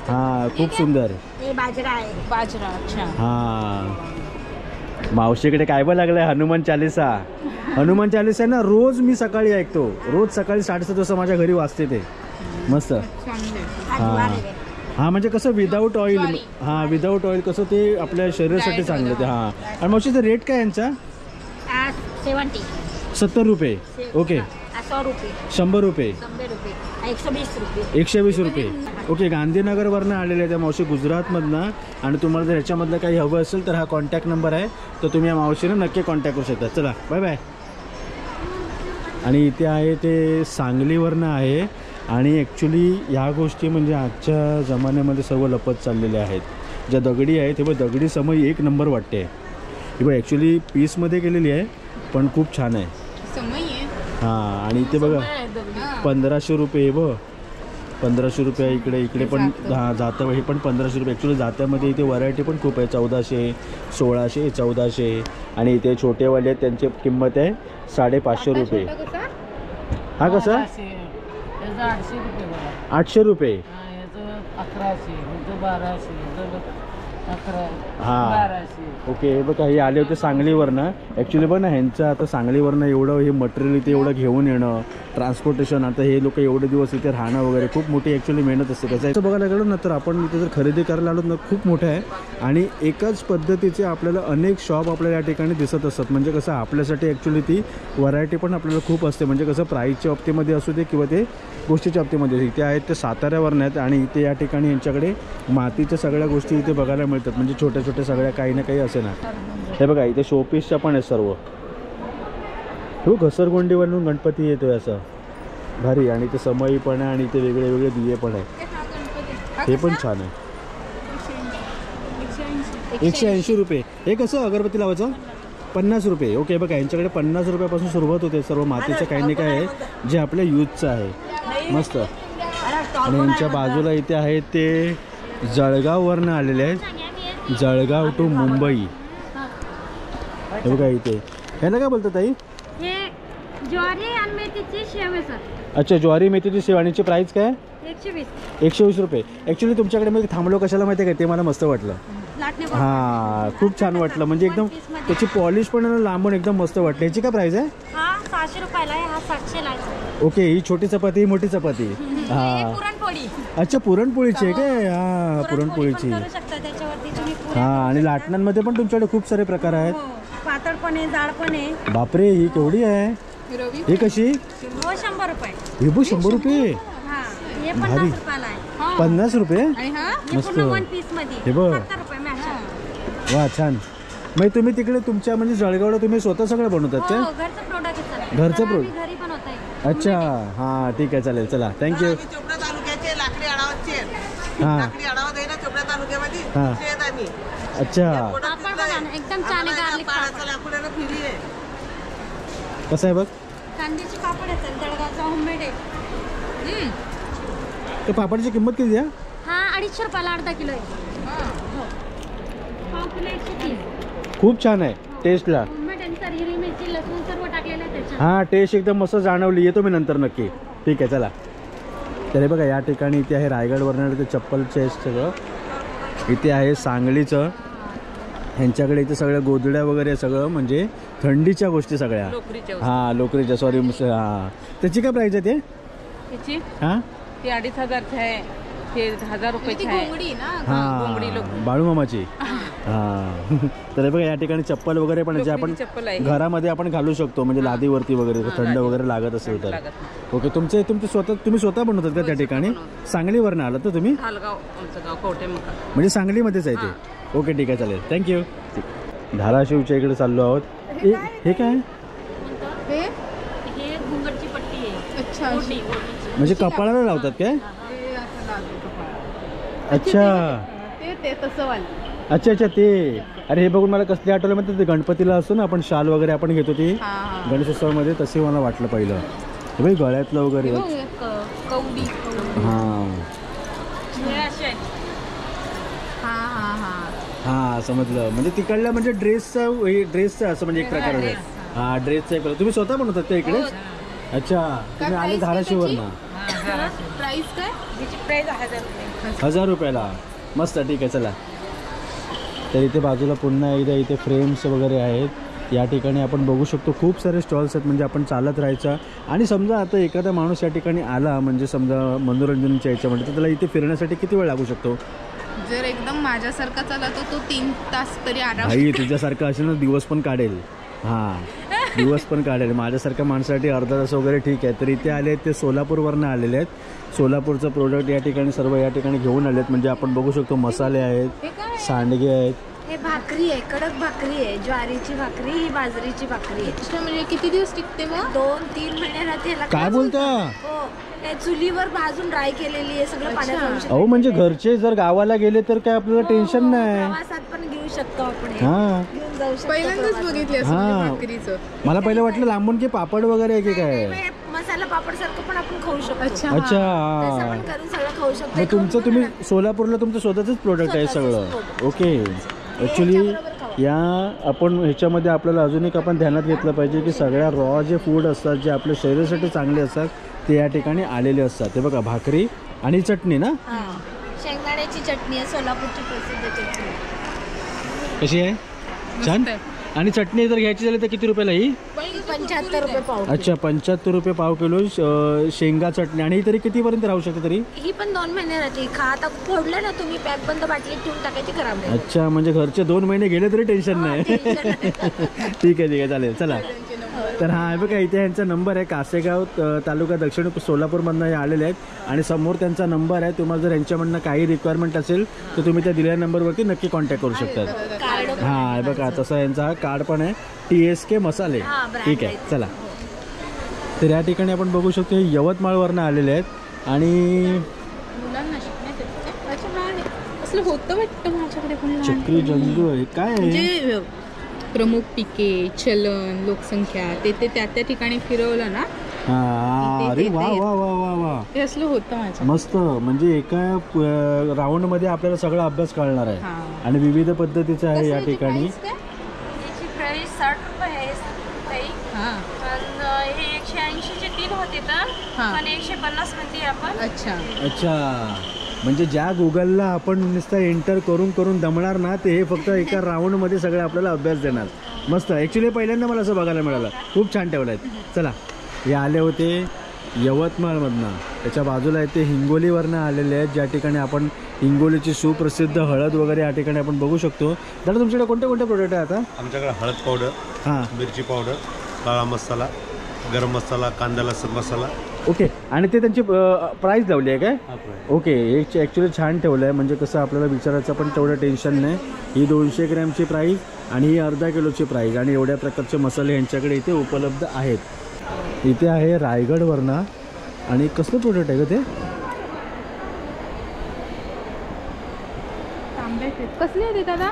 हां, खूप सुंदर. बाजरा आहे. बाजरा. अच्छा. हां, मावशीकडे काय बघ लागलं आहे? हनुमान चालीसा. हनुमान चालीसा ना रोज मी सकाळी ऐकतो. रोज सकाळी 7:30 वाजता माझ्या घरी वाजते ते. मस्त. हां हां, म्हणजे कसं विदाऊट ऑइल. हां, विदाऊट ऑइल कसं ते आपल्या शरीरासाठी चांगलं ते. हां. आणि मावशीचा रेट काय यांचा? 70 रुपये. ओके. 100 रुपये. 120 रुपये. ओके. गांधीनगरवरनं आलेले त्या मावशी, गुजरातमधनं. आणि तुम्हाला जर ह्याच्यामधलं काही हवं असेल तर हा कॉन्टॅक्ट नंबर आहे, तर तुम्ही या मावशीनं नक्की कॉन्टॅक्ट करू शकता. चला, बाय बाय. आणि इथे आहे ते सांगलीवरनं आहे. आणि ॲक्च्युली ह्या गोष्टी म्हणजे आजच्या जमान्यामध्ये सर्व लपत चाललेल्या आहेत. ज्या दगडी आहेत ते बघ, दगडी समय एक नंबर वाटते. ही बघ ॲक्च्युली पीसमध्ये केलेली आहे पण खूप छान आहे. हां. आणि इथे बघा 1500 रुपये. बघ 1500 रुपये. इकडे पण जातं हे पण 1500 रुपये. ॲक्च्युली जात्यामध्ये इथे व्हरायटी पण खूप आहे. 1400, 1600, 1400. आणि इथे छोटेवाले आहेत त्यांची किंमत आहे 550 रुपये. हा कसा? 800 रुपये. हां. ओके. हे बघा, हे आले होते सांगलीवरनं. ॲक्च्युली बघ ना, ह्यांचं आता सांगलीवरनं एवढं हे मटेरियल इथे एवढं घेऊन येणं, ट्रान्सपोर्टेशन, आता हे लोक एवढे दिवस इथे राहणं वगैरे खूप मोठी ॲक्च्युली मेहनत असते. कसं आहे बघायला गेलो ना तर आपण इथे जर खरेदी करायला आलो ना खूप मोठं आहे. आणि एकाच पद्धतीचे आपल्याला अनेक शॉप आपल्याला या ठिकाणी दिसत असतात. म्हणजे कसं आपल्यासाठी ॲक्च्युली ती व्हरायटी पण आपल्याला खूप असते. म्हणजे कसं प्राईसच्या बाबतीमध्ये असू दे किंवा ते गोष्टीच्या बाबतीमध्ये. इथे आहेत ते साताऱ्यावरनं आहेत. आणि इथे या ठिकाणी यांच्याकडे मातीच्या सगळ्या गोष्टी इथे बघायला मिळतात. म्हणजे छोट्या छोट्या सगळ्या काही ना काही असे ना. हे बघा इथे शोपीसच्या पण आहे सर्व. हो, घसरगोंडीवरून गणपती येतोय असं भारी. आणि ते समई पण आहे आणि इथे वेगळे वेगळे दिवे पण आहे. हे पण छान आहे. 180 रुपये. हे कसं अगरबत्ती लावायचं? 50 रुपये. ओके. बघा यांच्याकडे 50 रुपयापासून सुरुवात होते. सर्व मातीचं काही ना काय आहे जे आपल्या यूजचं आहे. मस्त. आणि यांच्या बाजूला इथे आहेत ते जळगाववरनं आलेले आहेत. जळगाव टू मुंबई. हे बघा इथे. ह्याला काय बोलतात ताई? ज्वारी आणि मेथीची शेव आहे सर. अच्छा, ज्वारी मेथीची शेव. आणि प्राईस काय? 120 रुपये. ॲक्च्युली तुमच्याकडे मी थांबलो कशाला माहिती आहे का? ते मला मस्त वाटलं. हां, खूप छान वाटलं. म्हणजे एकदम त्याची पॉलिश पण लांबून एकदम मस्त वाटली. याची काय प्राईस आहे? 600 रुपयाला आहे. हा 700 ला आहे. ओके. ही छोटी चपाती, ही मोठी चपाती. हां. अच्छा, पुरणपोळीची आहे काय? हां, पुरणपोळीची. हां. आणि लाटणांमध्ये पण तुमच्याकडे खूप सारे प्रकार आहेत. पातळ पण आहे, जाड पण आहे. बापरे, ही केवढी आहे? ही कशी? 100 रुपये. हे बघ 100 रुपये. हे 50 रुपयाला आहे. 50 रुपये. मस्त. हे बघ. वा, छान. मग तुम्ही तिकडे तुमच्या म्हणजे जळगावला तुम्ही स्वतः सगळं बनवतात का? घरचं प्रोडक्ट. अच्छा. हां, ठीक आहे, चालेल. चला, थँक्यू. हां. हां. अच्छा. कसं आहे बघ? कांद्याची पापड आहे सर, जळगावचा होममेड आहे. तर पापडची किंमत किती आहे? हा 250 रुपयाला अर्धा किलो आहे. पाव किलो 130. खूप छान आहे टेस्टला. होममेड आहे सर. हिरवी मिरची, लसूण सर्व टाकलेलं आहे त्याच्यात. हां, टेस्ट एकदम मस्त जाणवली. येतो मी नंतर नक्की. ठीक आहे, चला. तर बघा या ठिकाणी इथे आहे रायगडवरनं ते चप्पलचे सगळं. इथे आहे सांगलीचं. ह्यांच्याकडे इथे सगळ्या गोदड्या वगैरे सगळं म्हणजे थंडीच्या गोष्टी सगळ्या. हां, लोकरीच्या. सॉरी. हां, त्याची काय प्राईस आहे ते? याची हां ती 2500 आहे, हे 1000 रुपयाची आहे. हां बाळूमामाची. हां तर हे बघा या ठिकाणी चप्पल वगैरे पण आहे, जे आपण चप्पल आहे. घरामध्ये आपण घालू शकतो, म्हणजे लादीवरती वगैरे थंड वगैरे लागत असेल तर. ओके तुम्ही स्वतः बनवतात का त्या ठिकाणी? सांगलीवरनं आलात तर तुम्ही? हालगाव आमचं गाव कवठेमंका. म्हणजे सांगलीमध्येच आहे ते. ओके ठीक आहे चालेल थँक्यू. धाराशिवच्या इकडे चाललो आहोत. हे काय हे घुंगटची पट्टी आहे. अच्छा म्हणजे कपाळाला लावतात काय? अच्छा ते तसं वाल. अच्छा अच्छा ते. अरे हे बघून मला कसली आठवलं म्हणतात ते गणपतीला असतो ना आपण शाल वगैरे आपण घेतो ती गणेशोत्सवामध्ये, तसे मला वाटलं पहिलं. हे बघ गळ्यातलं वगैरे. कवडी. हां हां समजलं. म्हणजे तिकडलं म्हणजे ड्रेसचं असं म्हणजे एक प्रकार आहे. हां ड्रेसचा एक. तुम्ही स्वतः बनवतात का इकडे? अच्छा तुम्ही आले धाराशिववरनं. प्राइस काय? याची प्राइस 1000 रुपये. 1000 रुपयाला. मस्त ठीक आहे चला. तर इथे बाजूला पुन्हा एकदा इथे फ्रेम्स वगैरे आहेत. या ठिकाणी आपण बघू शकतो खूप सारे स्टॉल्स आहेत, म्हणजे आपण चालत राहायचं. आणि समजा आता एखादा माणूस या ठिकाणी आला म्हणजे समजा मनोरंजनाच्या याच्यामध्ये, तर त्याला इथे फिरण्यासाठी किती वेळ लागू शकतो? जर एकदम माझ्यासारखा चालला तर तो 3 तास तरी आराम. भाई तुझ्यासारखं असेल ना दिवस पण काढेल. हां दिवस पण काढेल. माझ्यासारख्या माणसासाठी अर्धा तास वगैरे ठीक आहे. तर इथे आले आहेत ते सोलापूरवरनं आलेले आहेत. सोलापूरचं प्रोडक्ट या ठिकाणी सर्व या ठिकाणी घेऊन आले आहेत. म्हणजे आपण बघू शकतो मसाले आहेत, सांडगे आहेत. हे भाकरी आहे, कडक भाकरी आहे, ज्वारीची भाकरी, ही बाजरीची भाकरी आहे. म्हणजे किती दिवस टिकते मग? 2-3 महिने राहते. काय बोलता? हो हे चुलीवर भाजून ड्राय केलेली आहे, सगळं पाण्यात. अहो म्हणजे घरचे जर गावाला गेले तर काय आपल्याला टेन्शन नाही. प्रवासात पण घेऊ शकतो आपण. हां घेऊन जाऊ शकतो. पहिल्यांदाच बघितले भाकरीचं. मला पहिलं वाटलं लांबून की पापड वगैरे आहे की काय. मसाला पापड सारखं पण आपण खाऊ शकतो. अच्छा तसं पण करून सगळं खाऊ शकतो. मग तुमचं तुम्ही सोलापूरला तुमचं स्वतःच प्रोडक्ट आहे सगळं. ओके ॲक्च्युली या आपण ह्याच्यामध्ये आपल्याला अजून एक आपण ध्यानात घेतलं पाहिजे की सगळ्या रॉ जे फूड असतात जे आपल्या शरीरासाठी चांगले असतात ते या ठिकाणी आलेले असतात. ते बघा भाकरी आणि चटणी ना. शेंगदाण्याची चटणी आहे, सोलापूरची प्रसिद्ध चटणी. कशी आहे? छान. आणि चटणी जर घ्यायची झाली तर किती रुपयाला ही? 75 रुपये पाव. अच्छा 75 रुपये पाव किलो शेंगा चटणी. आणि ही तरी कितीपर्यंत राहू शकते तरी? ही पण 2 महिने राहते. आता फोडलं ना तुम्ही पॅक बंद बाटलीत ठेवून टाकायची, खराब नाही. अच्छा म्हणजे घरचे 2 महिने गेले तरी टेन्शन नाही. ठीक आहे चालेल चला. तर हा आहे बघा इथे यांचा नंबर आहे. कासेगाव तालुका दक्षिण सोलापूरमधनं हे आलेले आहेत आणि समोर त्यांचा नंबर आहे. तुम्हाला जर यांच्यामधनं काही रिक्वायरमेंट असेल तर तुम्ही त्या दिलेल्या नंबरवरती नक्की कॉन्टॅक्ट करू शकतात. हां आहे बघा तसा यांचा हा कार्ड पण आहे TSK मसाले. ठीक आहे चला. तर या ठिकाणी आपण बघू शकतो हे यवतमाळवरनं आलेले आहेत आणि होतं वाटतं माझ्याकडे. चक्री जंगू आहे काय आहे? प्रमुख पिके, चलन, लोकसंख्या ते त्या ठिकाणी फिरवलं ना. हां अरे वा वा वा वा वा हे असलं होतं माझं. मस्त. म्हणजे एका राऊंडमध्ये आपल्याला सगळा अभ्यास कळणार आहे आणि विविध पद्धतीचं आहे या ठिकाणी. याची प्राइस 60 रुपये आहे ताई. हे 180चे 3 होते तर पण 150 मध्ये आपण. अच्छा म्हणजे ज्या गुगलला आपण नुसतं एंटर करून दमणार ना ते हे फक्त एका राऊंडमध्ये सगळं आपल्याला अभ्यास देणार. मस्त. ॲक्च्युली पहिल्यांदा मला असं बघायला मिळालं. खूप छान ठेवलं आहे. चला हे आले होते यवतमाळमधनं. त्याच्या बाजूला आहे ते हिंगोलीवरनं आलेले आहेत ज्या ठिकाणी आपण हिंगोलीची सुप्रसिद्ध हळद वगैरे या ठिकाणी आपण बघू शकतो. दादा तुमच्याकडे कोणते कोणते प्रोडक्ट आहे आता? आमच्याकडे हळद पावडर, हां मिरची पावडर, काळा मसाला, गरम मसाला, कांदा लसूण मसाला. ओके. आणि ते त्यांची प्राईस लावली आहे काय? ओके. एक ॲक्च्युली छान ठेवलं आहे म्हणजे कसं आपल्याला विचारायचं पण तेवढं टेन्शन नाही. ही 200 ग्रॅमची प्राईस आणि ही अर्धा किलोची प्राईस आणि एवढ्या प्रकारचे मसाले यांच्याकडे इथे उपलब्ध आहेत. इथे आहे रायगडवरनं. आणि कसलं प्रोडक्ट आहे का ते? कसली आहे ते दादा?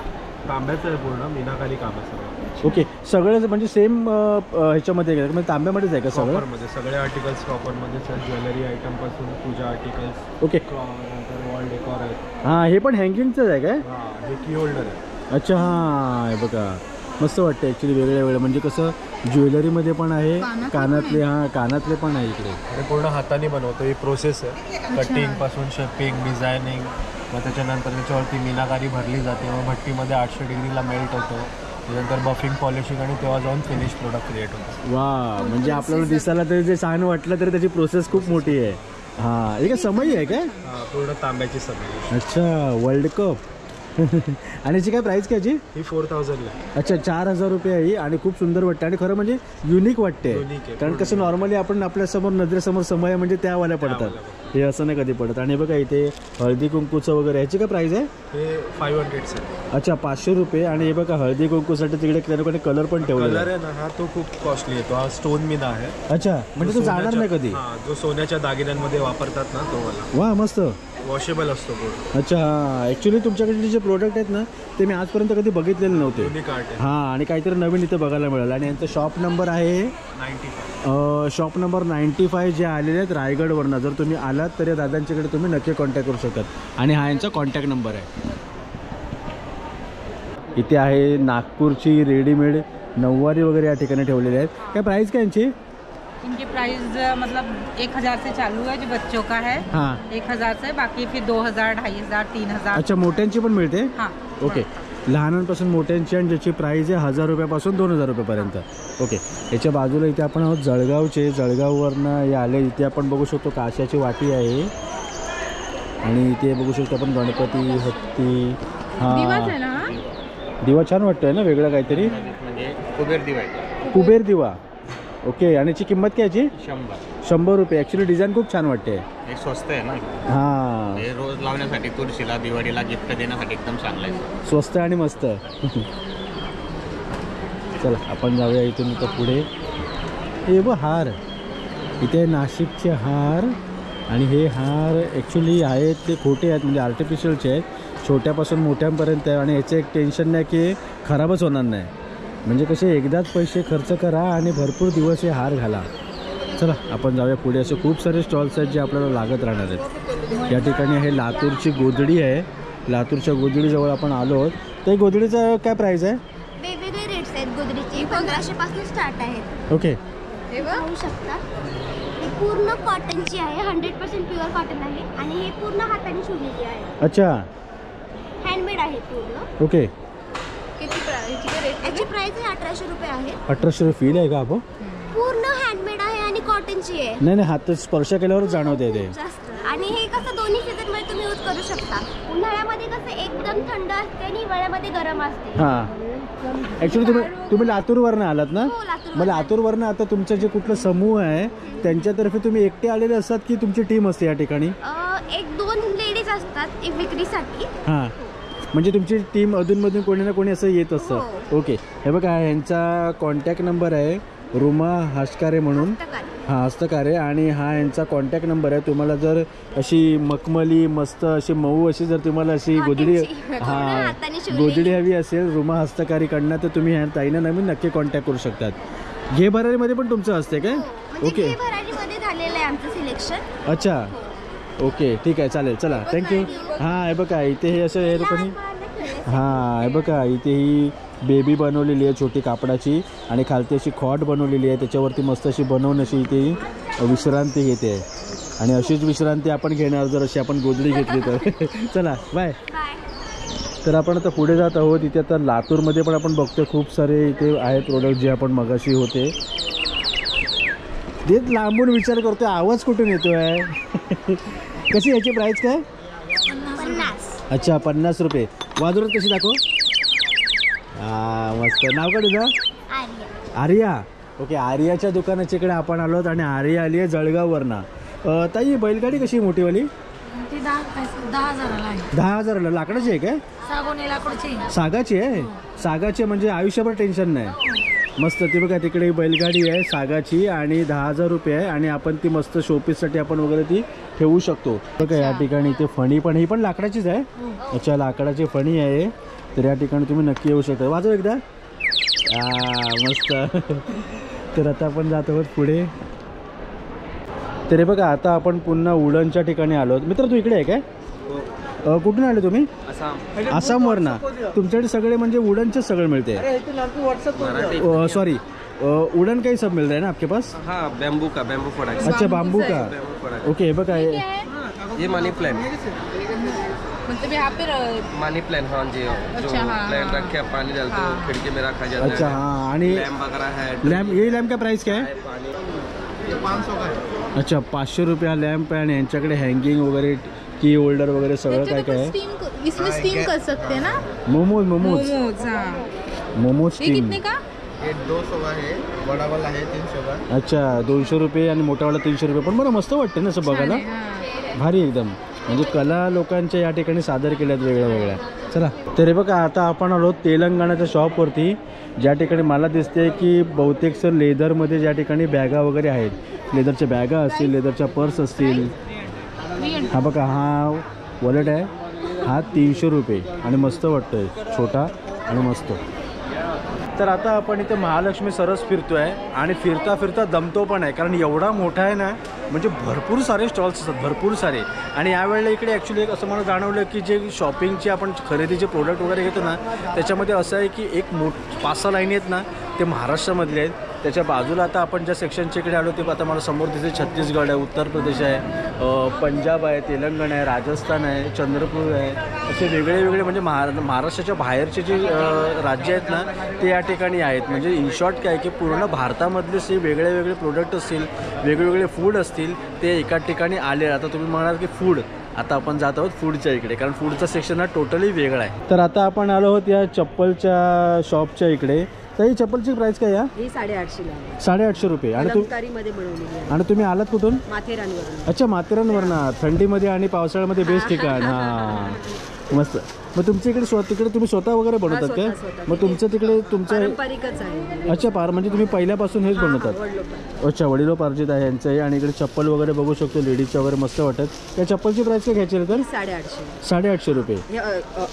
तांब्याचं आहे पूर्ण मीनाकारी काम आहे सगळं. ओके. सगळं म्हणजे सेम ह्याच्यामध्ये आहे म्हणजे तांब्यामध्येच आहे का सगळं? कॉपरमध्ये सगळे आर्टिकल्स कॉपरमध्येच आहेत. ज्वेलरी आयटमपासून पूजा आर्टिकल्स. ओके. नंतर वॉल डेकॉर आहेत. हां हे पण हँगिंगचंच आहे काय? हां हे की होल्डर आहे. अच्छा हां हे बघा मस्त वाटतं ॲक्च्युली वेगळ्या वेगळं म्हणजे कसं ज्वेलरीमध्ये पण आहे कानातले. हां कानातले पण आहे इकडे. हे पूर्ण हाताने बनवतो. ही प्रोसेस आहे. कटिंगपासून शेपिंग डिझायनिंग मग त्याच्यानंतर त्याच्यावरती मीनाकारी भरली जाते. मग भट्टीमध्ये 800 डिग्रीला मेल्ट होतो. त्यानंतर बफिंग पॉलिशिंग आणि तेव्हा जाऊन फिनिश प्रोडक्ट क्रिएट होतं. वा, म्हणजे आपल्याला दिसायला तरी जे छान वाटलं तरी त्याची प्रोसेस खूप मोठी आहे. हां, हे काय समय आहे काय? पूर्ण तांब्याची समय. अच्छा, वर्ल्ड कप. आणि याची काय प्राईस काय याची? ही 4000ला. अच्छा, 4000 रुपये आहे ही. आणि खूप सुंदर वाटते आणि खरं म्हणजे युनिक वाटते. कारण कसं नॉर्मली आपण आपल्यासमोर नजरेसमोर समय म्हणजे त्यावाल्या पडतात, हे असं नाही कधी पडत. आणि बघा इथे हळदी कुंकूचं वगैरे, ह्याची काय प्राईस आहे? हे 500 अच्छा, 500 रुपये. आणि हे बघा हळदी कुंकूसाठी तिकडे त्याने कलर पण ठेवलेला आहे ना, हा तो खूप कॉस्टली येतो. हा स्टोन मीना आहे. अच्छा, म्हणजे तो जाणार नाही कधी? जो सोन्याच्या दागिन्यांमध्ये वापरतात ना, तो वाला. वा, मस्त. वॉशेबल असतो पूर्ण. अच्छा, ॲक्च्युली तुमच्याकडे जे प्रोडक्ट आहेत ना ते मी आजपर्यंत कधी बघितलेले नव्हते. युनिक आर्ट आहे. हां, आणि काहीतरी नवीन इथे बघायला मिळालं. आणि यांचा शॉप नंबर आहे 95. शॉप नंबर 95 जे आलेले आहेत रायगडवरनं. जर तुम्ही आलात तर या दादांच्याकडे तुम्ही नक्की कॉन्टॅक्ट करू शकतात. आणि हा यांचा कॉन्टॅक्ट नंबर आहे. इथे आहे नागपूरची रेडीमेड नऊवारी वगैरे या ठिकाणी ठेवलेले आहेत. काय प्राईस काय यांची? इनकी प्राइस मतलब 1000 से चालू है जो बच्चों का है. हां, 1000 से बाकी फिर 2000, 2500, 3000. अच्छा, मोठ्यांची पण मिळते? हां. ओके, लहानांपासून मोठ्यांची, आणि ज्याची प्राईस आहे 1000 रुपयापासून 2000 रुपयापर्यंत. ओके, याच्या बाजूला इथे आपण आहोत जळगावचे. जळगाववरनं हे आले. इथे आपण बघू शकतो काशाची वाटी आहे. आणि इथे बघू शकतो आपण गणपती, हत्ती. हां, दिवा छान वाटतोय ना, वेगळं काहीतरी. म्हणजे कुबेर दिवा आहे. कुबेर दिवा. ओके, आणि याची किंमत काय याची? 100 रुपये. ॲक्च्युली डिझाईन खूप छान वाटते. हे स्वस्त आहे ना. हां, हे रोज लावण्यासाठी, तुळशीला, दिवाळीला गिफ्ट देण्यासाठी एकदम चांगलं आहे. स्वस्त आणि मस्त. चला आपण जाऊया इथून इथं पुढे. हे बघ हार, इथे नाशिकचे हार. आणि हे हार ॲक्च्युली आहेत ते खोटे आहेत, म्हणजे आर्टिफिशियलचे आहेत. छोट्यापासून मोठ्यांपर्यंत आहे. आणि याचं एक टेन्शन नाही की खराबच होणार नाही. म्हणजे कसे एकदाच पैसे खर्च करा आणि भरपूर दिवस हे हार घाला. चला आपण जाऊया पुढे. असे खूप सारे स्टॉल्स आहेत जे आपल्याला लागत राहणार आहेत. या ठिकाणी हे लातूरची गोधडी आहे. लातूरच्या गोधडीजवळ आपण आलो आहोत. तर गोधडीचा काय प्राईस आहे? वेगवेगळे रेट्स आहेत गोदडीचे. 1500 पासून स्टार्ट आहेत. ओके, हे पाहू शकता. ही पूर्ण कॉटनची आहे, 100% प्युअर कॉटन आहे. आणि हे पूर्ण हाताने शिवलेली आहे. अच्छा, हँडमेड आहे पूर्ण. ओके. याची प्राइस आहे 1800 रुपये आहे. 1800 रुपये फील आहे का आपण? पूर्ण हँडमेड आहे आणि कॉटनची आहे. नाही नाही, हात स्पर्श केल्यावरच जाणवते ते जास्त. आणि हे कसं दोन्ही सीझन मध्ये तुम्ही यूज करू शकता. उन्हाळ्यामध्ये कसं एकदम थंड असते आणि हिवाळ्यामध्ये गरम असते. हां, ॲक्च्युली तुम्ही लातूरवरनं आलात ना? हो, लातूरवरनं. मग लातूरवरनं आता तुमचं जे कुठलं समूह आहे त्यांच्यातर्फे तुम्ही एकटे आलेले असतात की तुमची टीम असते या ठिकाणी? 1-2 लेडीज असतात विक्रीसाठी. हां, म्हणजे तुमची टीम अधूनमधून कोणी ना कोणी असं येत असतं. ओके, हे बघा यांचा कॉन्टॅक्ट नंबर आहे रुमा हस्तकारे म्हणून. हां, हस्तकारे. आणि हा यांचा कॉन्टॅक्ट नंबर आहे. तुम्हाला जर अशी मखमली मस्त अशी मऊ अशी जर तुम्हाला अशी गोधडी, हां, गोधडी हवी असेल रुमा हस्तकारीकडनं तर तुम्ही ह्या ताईंना नवीन नक्की कॉन्टॅक्ट करू शकतात. घे भरारीमध्ये पण तुमचं असते काय? ओके, घे भरारीमध्ये झालेलं आहे आमचं सिलेक्शन. अच्छा, ओके, ठीक आहे, चालेल. चला, थँक्यू. हां, हे बघा इथे हे असं हे लोकांनी, हां, हे बघा इथे ही बेबी बनवलेली आहे छोटी कापडाची. आणि खालती अशी खॉट बनवलेली आहे, त्याच्यावरती मस्त अशी बनवून अशी इथे विश्रांती घेते. आणि अशीच विश्रांती आपण घेणार जर अशी आपण गोधडी घेतली तर. चला, बाय. तर आपण आता पुढे जात आहोत. इथे आता लातूरमध्ये पण आपण बघतो खूप सारे इथे आहेत प्रोडक्ट जे आपण मगाशी होते. तेच लांबून विचार करतोय आवाज कुठून येतो आहे. कशी याची प्राईस काय? 50. अच्छा, 50 रुपये. वाजवत कशी दाखव. हां, मस्त. नाव काय तुझं? आर्या. ओके, आर्याच्या दुकानाच्या इकडे आपण आलो आहोत. आणि आर्या आली आहे जळगाववरनं. ताई बैलगाडी कशी मोठीवाली? 10,000ला आहे. 10,000ला. लाकडाची आहे काय? सागाची आहे. सागाची म्हणजे आयुष्यभर टेन्शन नाही. मस्त. ती बघा तिकडे बैलगाडी आहे सागाची आणि 10,000 रुपये आहे. आणि आपण ती मस्त शोपीससाठी आपण वगैरे ती ठेवू शकतो. बघा या ठिकाणी इथे फणी पण, ही पण लाकडाचीच आहे. अच्छा, लाकडाची फणी आहे. तर या ठिकाणी तुम्ही नक्की येऊ शकता. वाजव एकदा. मस्त. तर आता आपण जात आहोत पुढे. तरी बघा आता आपण पुन्हा उडनच्या ठिकाणी आलो आहोत. मित्र तू इकडे आहे काय? कुठून आले तुम्ही? आसामवरनं. तुमच्याकडे सगळे म्हणजे उडनचे सगळे मिळते? सॉरी, उड़न का ही सब मिल रहा है ना आपके पास? हाँ, बैम्बू का, बैम्बू प्रोडक्ट. अच्छा, बैम्बू का. ओके, बघा ये मनी प्लांट. मतलब यहाँ पे मनी प्लांट, हाँ जी, जो प्लांट रख के पानी डालते हो खिड़की में रखा जाता है। अच्छा हाँ, आणि लैम्प वगैरह है। लॅम्प, ये लॅम्प का प्राइस क्या है? ये 500 का है। अच्छा 500 रुपये हा लॅम्प आहे आणि यांच्याकडे हँगिंग वगैरे की होल्डर वगैरे सगळं काय काय आहे. इसमें स्टीम कर सकते हैं ना? मोमोज मोमोज मोमोज ये स्टीम. कितने का? ये 200 का है, बड़ा वाला है 300 का। अच्छा 200 रुपये आणि मोठावाला 300 रुपये. पण मला मस्त वाटते ना असं बघायला, भारी एकदम. म्हणजे कला लोकांच्या या ठिकाणी सादर केल्यात वेगळ्या वेगळ्या. चला तरी बघा आता आपण आलो तेलंगणाच्या शॉपवरती, ज्या ठिकाणी मला दिसते की बहुतेक सर लेदरमध्ये ज्या ठिकाणी बॅगा वगैरे आहेत, लेदरच्या बॅगा असतील, लेदरच्या पर्स असतील. हा बघा हा वॉलेट आहे, हा 300 रुपये आणि मस्त वाटतोय, छोटा आणि मस्त. तर आता आपण इथे महालक्ष्मी सरस फिरतो आहे आणि फिरता फिरता दमतो पण आहे, कारण एवढा मोठा आहे ना, म्हणजे भरपूर सारे स्टॉल्स असतात, भरपूर सारे. आणि यावेळेला इकडे ॲक्च्युली असं मला जाणवलं की जे शॉपिंगचे आपण खरेदीचे प्रोडक्ट वगैरे घेतो ना, त्याच्यामध्ये असं आहे की एक 5-6 लाईनी आहेत ना, ते महाराष्ट्रामधले आहेत. त्याच्या बाजूला आता आपण ज्या सेक्शनच्या इकडे आलो ते आता मला समोर तिथे छत्तीसगड आहे, उत्तर प्रदेश आहे, पंजाब आहे, तेलंगणा आहे, राजस्थान आहे, चंद्रपूर आहे, असे वेगळे वेगळे म्हणजे महाराष्ट्राच्या बाहेरचे जे राज्य आहेत ना ते या ठिकाणी आहेत. म्हणजे इन शॉर्ट काय की पूर्ण भारतामधले जे वेगळे वेगळे प्रोडक्ट असतील, वेगवेगळे फूड असतील, ते एका ठिकाणी आले. आता तुम्ही म्हणाल की फूड, आता आपण जात आहोत फूडच्या इकडे, कारण फूडचा सेक्शन हा टोटली वेगळा आहे. तर आता आपण आलो आहोत या चप्पलच्या शॉपच्या इकडे. तर ही चप्पलची प्राइस काय आहे? ही 850 ला. 850 रुपये. आणि आणि तुम्ही आलात कुठून? माथेरानवरून. अच्छा माथेरानवरनं. थंडीमध्ये आणि पावसाळ्यामध्ये बेस्ट ठिकाण. हां मस्त. मग तुमच्या इकडे तिकडे तुम्ही स्वतः वगैरे बनवतात काय? मग तुमचं तिकडे तुमचं पारंपरिकच आहे. अच्छा म्हणजे तुम्ही पहिल्यापासून हेच बनवतात? अच्छा वडिलोपार्जित आहे यांचं आहे. आणि इकडे चप्पल वगैरे बघू शकतो, लेडीजच्या वगैरे मस्त वाटत. त्या चप्पलची प्राइस काय घ्यायची तर? 850 रुपये.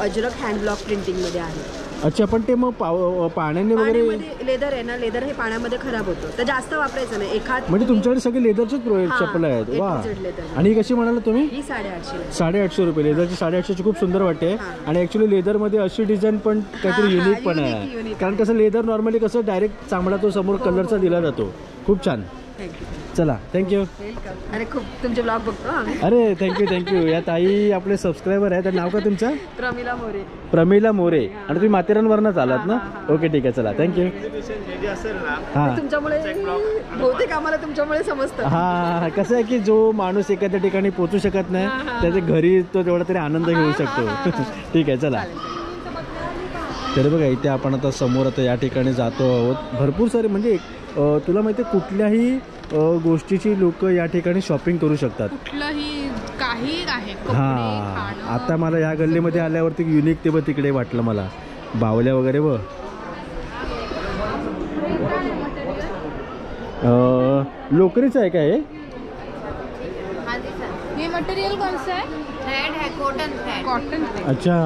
अजरक हँड ब्लॉक प्रिंटिंग मध्ये आहे. अच्छा पण ते मग पाण्याने वगैरे लेदर आहे ना, लेदर हे पाण्यामध्ये खराब होतं, तर जास्त वापरायचं नाही. एखाद म्हणजे तुमच्याकडे सगळे लेदरचेच चप्पल आहेत. वा. आणि कशी म्हणाला तुम्ही? ही 850. 850 रुपये. लेदरची 850 खूप सुंदर वाटते. आणि ॲक्च्युली लेदरमध्ये अशी डिझाईन पण काहीतरी युनिक पण आहे, कारण कसं लेदर नॉर्मली कसं डायरेक्ट चांबडा तो समोर कलरचा दिला जातो. खूप छान. चला थँक्यू. अरे खूप तुमचे ब्लॉग बघतो. अरे थँक्यू. या ताई आपले सबस्क्रायबर आहेत. नाव का तुमचं? प्रमिला मोरे. प्रमिला मोरे. आणि तुम्ही माथेरानवरनंच आलात ना? ओके ठीक आहे चला थँक्यू. हां तुमच्यामुळे बहुतेक आम्हाला तुमच्यामुळे समजतं. हां कसं आहे की जो माणूस एखाद्या ठिकाणी पोहोचू शकत नाही, त्याच्या घरी तो तेवढा तरी आनंद घेऊ शकतो. ठीक आहे चला. तर बघा इथे आपण आता समोर आता या ठिकाणी जातो आहोत. भरपूर सारे म्हणजे तुला माहिती आहे कुठल्याही गोष्टीची लोक या ठिकाणी शॉपिंग करू शकतात, कुठलंही काही आहे. हां आता मला या गल्लीमध्ये आल्यावरती युनिक ते बघ तिकडे वाटलं मला, बावल्या वगैरे बघ. लोकरीचं आहे का हे? ये मटेरियल कौन सा है? थ्रेड है, कॉटन. अच्छा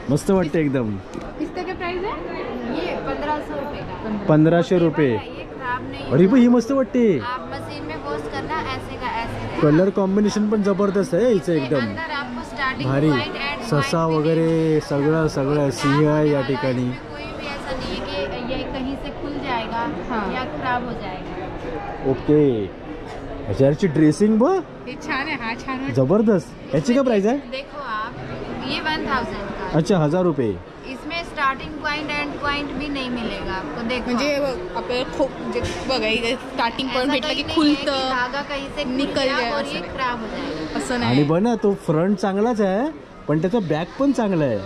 मस्त वाटते एकदम. इसका क्या प्राइस है? ये 1500 रुपए का. 1500 रुपये. अरे ही मस्त वाटते. आप मशीन में वॉश करना ऐसे का ऐसे. कलर कॉम्बिनेशन पण जबरदस्त आहे हिचं एकदम आपको स्टार्टिंग भारी. ससा वगैरे सगळं सिंह आहे या ठिकाणी. कोई भी ऐसा नहीं है कि ये कहीं से खुल जाएगा या खराब हो जाएगा. ओके. याची ड्रेसिंग बघ ये छान है. हा छान है, जबरदस्त. याची काय प्राइस आहे? देखो आप, ये 1000 का. अच्छा 1000 रुपये. इसमें स्टार्टिंग पॉइंट एंड पॉइंट भी नहीं मिलेगा आपको. देखो म्हणजे आपल्याला खूप म्हणजे बघा स्टार्टिंग पॉइंट भेटला की खुलतं, धागा कहीं से निकल जाए और ये खराब हो जाएगा. असं आणि नाही. बघ ना तो फ्रंट चांगलाच आहे, पण त्याचा बॅक पण चांगला आहे.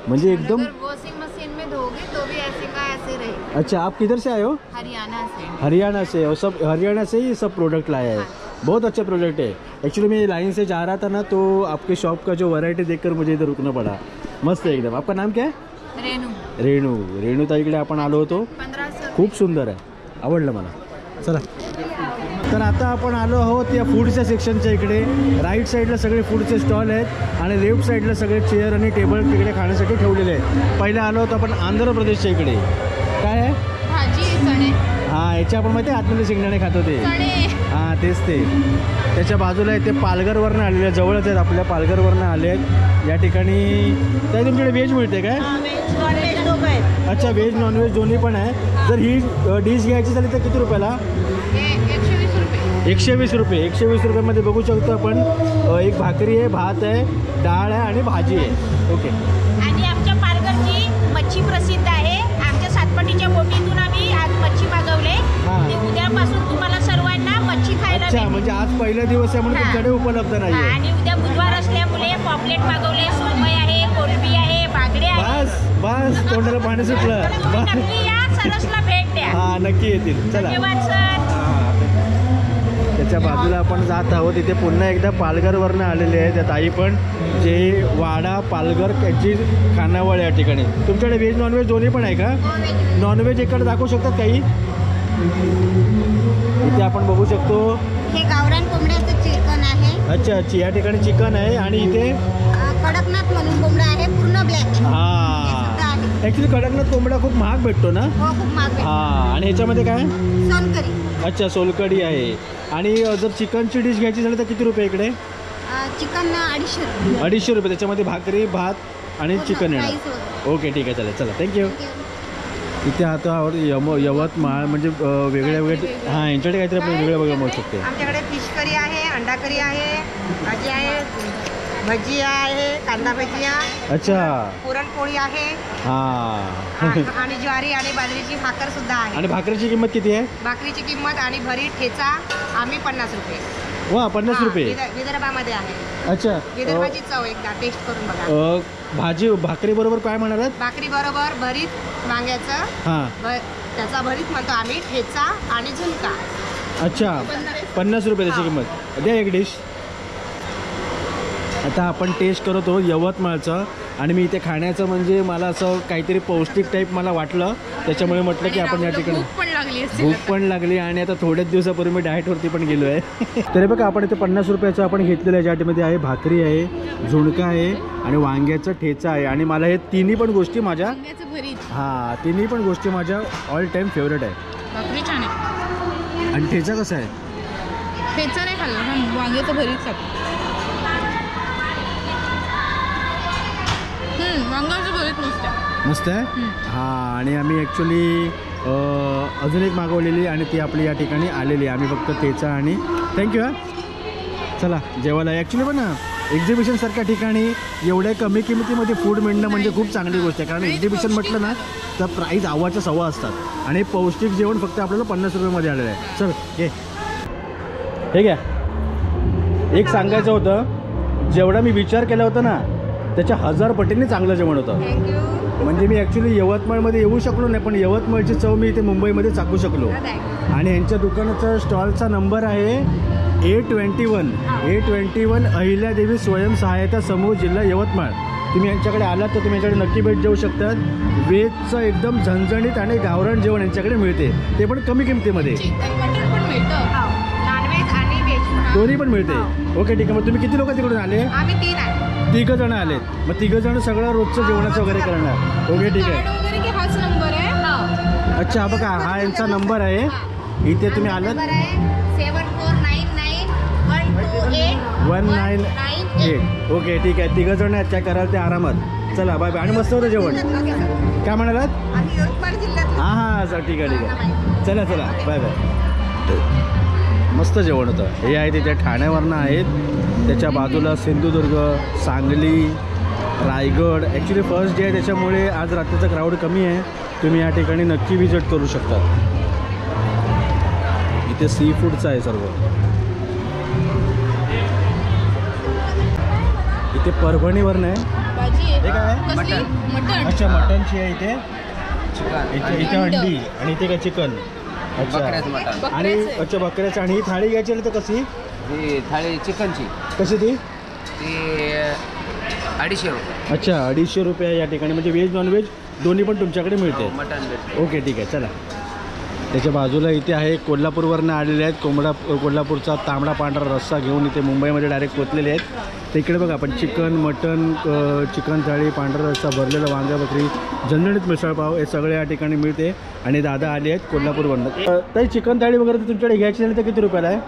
म्हणजे एकदम. अगर वॉशिंग मशीन में धोगे तो भी ऐसे का ऐसे रहेगा. अच्छा आप किधर से आए हो? हरियाणा से. और सब हरियाणा से ही सब प्रोडक्ट लाया है. बहुत अच्छा प्रोडक्ट है. एक्चुअली मैं लाइन से जा रहा था ना, तो आपके शॉप का जो वैरायटी देखकर मुझे इधर रुकना पड़ा. मस्त है एकदम. आपका नाम क्या है? रेणू ताईकडे आपण आलो होतो. 1500. खूप सुंदर आहे, आवडलं मला. चला तर आता आपण आलो आहोत या फूडच्या सेक्शनच्या इकडे. राईट साईडला सगळे फूडचे स्टॉल आहेत आणि लेफ्ट साईडला सगळे चेअर आणि टेबल तिकडे खाण्यासाठी ठेवलेले आहेत. पहिले आलो होतो आपण आंध्र प्रदेशच्या इकडे. काय आहे? भाजी चणे. हां याच्या आपण माहिती आहे आतमध्ये शेंगदाणे खातो ते. हां तेच ते. त्याच्या बाजूला आहे ते पालघरवरनं आलेले, जवळच आहेत आपल्या, पालघरवरनं आले आहेत या ठिकाणी. तर तुमच्याकडे व्हेज मिळते काय? अच्छा व्हेज नॉनव्हेज दोन्ही पण आहे. जर ही डिश घ्यायची झाली तर किती रुपयाला? 120 रुपये. 120 रुपयामध्ये बघू शकतो आपण एक भाकरी आहे, भात आहे, डाळ आहे आणि भाजी आहे. ओके. आणि आमच्या पालघरची मच्छी प्रसिद्ध आहे. आमच्या सातपटीच्या बोटीतून आम्ही आज मच्छी मागवले. ते उद्यापासून तुम्हाला सर्वांना मच्छी खायला अच्छा, म्हणजे आज पहिला दिवस आहे म्हणून तुमच्याकडे उपलब्ध नाही आहे. आणि उद्या बुधवार असल्यामुळे पॉपलेट मागवले, सुरमई आहे, कोलंबी आहे, बागडे आहे. बस तोंडाला पाणी सुटलं. नक्की या, सरसला भेट द्या. हा, नक्की येतील. चला. धन्यवाद सर. त्याच्या बाजूला आपण जात आहोत. इथे पुन्हा एकदा पालघरवरनं आलेले आहे त्या ताई पण, जे वाडा पालघर त्यांची खानावळ या ठिकाणी. तुमच्याकडे व्हेज नॉनव्हेज दोन्ही पण आहे का? नॉनव्हेज इकडे दाखवू शकतात काही? इथे आपण बघू शकतो हे गावरान कोंबड्याचं चिकन आहे. अच्छा अच्छा, या ठिकाणी चिकन आहे. आणि इथे कडकनाथ म्हणून कोंबडा आहे, पूर्ण ब्लॅक. हा, ऍक्च्युली कडकनाथ कोंबडा खूप महाग भेटतो ना? हो, खूप महाग. हा, आणि ह्याच्यामध्ये काय? सोलकढी. अच्छा, सोलकढी आहे. आणि जर चिकनची डिश घ्यायची झाली तर किती रुपये इकडे? चिकन 250 रुपये. 250 रुपये. त्याच्यामध्ये भाकरी, भात आणि चिकन येणार. ओके, ठीक आहे, चालेल. चला, थँक्यू. इथे आता यवतमाळ म्हणजे वेगळ्या वेगळ्या, हां, यांच्याकडे काहीतरी आपण वेगळं बघा मिळू शकते. आमच्याकडे फिश करी आहे, अंडा करी आहे, भाजी आहे, भजी आहे, कांदा भजी आहे. अच्छा. पुरणपोळी आहे. हां. आणि ज्वारी आणि बाजरीची भाकर सुद्धा आहे. आणि भाकरीची किंमत किती आहे? भाकरीची किंमत आणि भरीत ठेचा आम्ही 50 रुपये. वा, 50 रुपये. विदर्भामध्ये आहे. अच्छा. विदर्भाची चव एकदा टेस्ट करून बघा. भाजी भाकरी बरोबर काय म्हणालात? भाकरी बरोबर भरीत वांग्याचं. हां. त्याचा भरीत म्हणतो आम्ही, ठेचा आणि झुणका. अच्छा, 50 रुपये त्याची किंमत. द्या एक डिश. आता आपण टेस्ट करत आहोत यवतमाळचं. आणि मी इथे खाण्याचं म्हणजे मला असं काहीतरी पौष्टिक टाईप मला वाटलं, त्याच्यामुळे म्हटलं की आपण या ठिकाणी भूक पण लागली. आणि आता थोड्याच दिवसापूर्वी मी डाएटवरती पण गेलो आहे. तरी बघा, आपण इथे 50 रुपयाचं आपण घेतलेलं आहे, ज्यामध्ये आहे भाकरी आहे, झुणका आहे आणि वांग्याचं ठेचा आहे. आणि मला हे तिन्ही पण गोष्टी माझ्या, हां, तिन्ही पण गोष्टी माझ्या ऑल टाईम फेवरेट आहे. भाकरी छान आहे. आणि ठेचा कसा आहे? ठेचा नाही खाल्ला, वांग्याचं भरीत खाल्लं. वांग्याचं भरीत मस्त आहे. मस्त आहे. हां, आणि आम्ही ॲक्च्युली अजून एक मागवलेली आणि ती आपली या ठिकाणी आलेली आहे. आम्ही फक्त ठेचा आणि थँक्यू. हां, चला जेवायला. ॲक्च्युली पण एक्झिबिशनसारख्या ठिकाणी एवढ्या कमी किमतीमध्ये फूड मिळणं म्हणजे खूप चांगली गोष्ट आहे. कारण एक्झिबिशन म्हटलं ना तर प्राईस आवाच्या सव्वा असतात. आणि पौष्टिक जेवण फक्त आपल्याला 50 रुपयामध्ये आलेलं आहे. चल घे. हे घ्या. एक सांगायचं होतं, जेवढा मी विचार केला होता ना त्याच्या 1000 पटीने चांगलं जेवण होतं. म्हणजे मी ॲक्च्युली यवतमाळमध्ये येऊ शकलो नाही, पण यवतमाळची चव मी इथे मुंबईमध्ये चाकू शकलो. आणि यांच्या दुकानाचा स्टॉलचा नंबर आहे 821 अहिल्यादेवी स्वयंसहायता समूह, जिल्हा यवतमाळ. तुम्ही यांच्याकडे आलात तर तुम्ही यांच्याकडे नक्की भेट देऊ शकतात. व्हेजचं एकदम झणझणीत आणि गावरान जेवण यांच्याकडे मिळते, ते पण कमी किमतीमध्ये. दोन्ही पण मिळते. ओके, ठीक आहे. मग तुम्ही किती लोक तिकडून आले? आम्ही 3 आहे. 3 जण आलेत. मग 3 जण सगळं रोजचं जेवणाचं वगैरे करणार. ओके, ठीक आहे. हाच नंबर आहे. अच्छा, बघा, हा यांचा नंबर आहे. इथे तुम्ही आलात 7499128198. ओके, ठीक आहे. 3 जण आहेत, काय कराल ते आरामात. चला, बाय बाय. आणि मस्त होतं जेवण. काय म्हणालात? हां हां, सर, ठीक आहे, ठीक आहे. चला चला, बाय बाय. मस्त जेवण होतं. हे आहे तिथे ठाण्यावरनं आहेत. त्याच्या बाजूला Sindhudurg, Sangli, Raigad. Actually first day आहे त्याच्यामुळे आज रात्रीचा क्राऊड कमी आहे. तुम्ही या ठिकाणी नक्की विजिट करू शकता. इथे सी फूडचं आहे सर्व. इथे परभणीवरनं आहे. हे काय आहे? मटन. अच्छा, मटनची आहे इथे. इथे अंडी आणि इथे काय चिकन. अच्छा, आणि अच्छा बकऱ्याचं. आणि ही थाळी घ्यायची तर कशी? ही थाळी चिकनची. कशी ती? 250 रुपये. अच्छा, 250 रुपये या ठिकाणी. म्हणजे व्हेज नॉनव्हेज दोन्ही पण तुमच्याकडे मिळते. मटन. ओके, ठीक आहे. चला. त्याच्या बाजूला इथे आहे कोल्हापूरवरनं आलेले आहेत. कोल्हापूरचा तांबडा पांढरा रस्सा घेऊन इथे मुंबईमध्ये डायरेक्ट पोचलेले आहेत. तर इकडे बघा, आपण चिकन, मटन, चिकन थाळी, पांढरा रस्सा, भरलेला वांगा बकरी, झणझणीत मिसळपाव हे सगळे या ठिकाणी मिळते. आणि दादा आले आहेत कोल्हापूरवरनं. तर चिकन थाळी वगैरे तुमच्याकडे घ्यायची झाली तर किती रुपयाला आहे?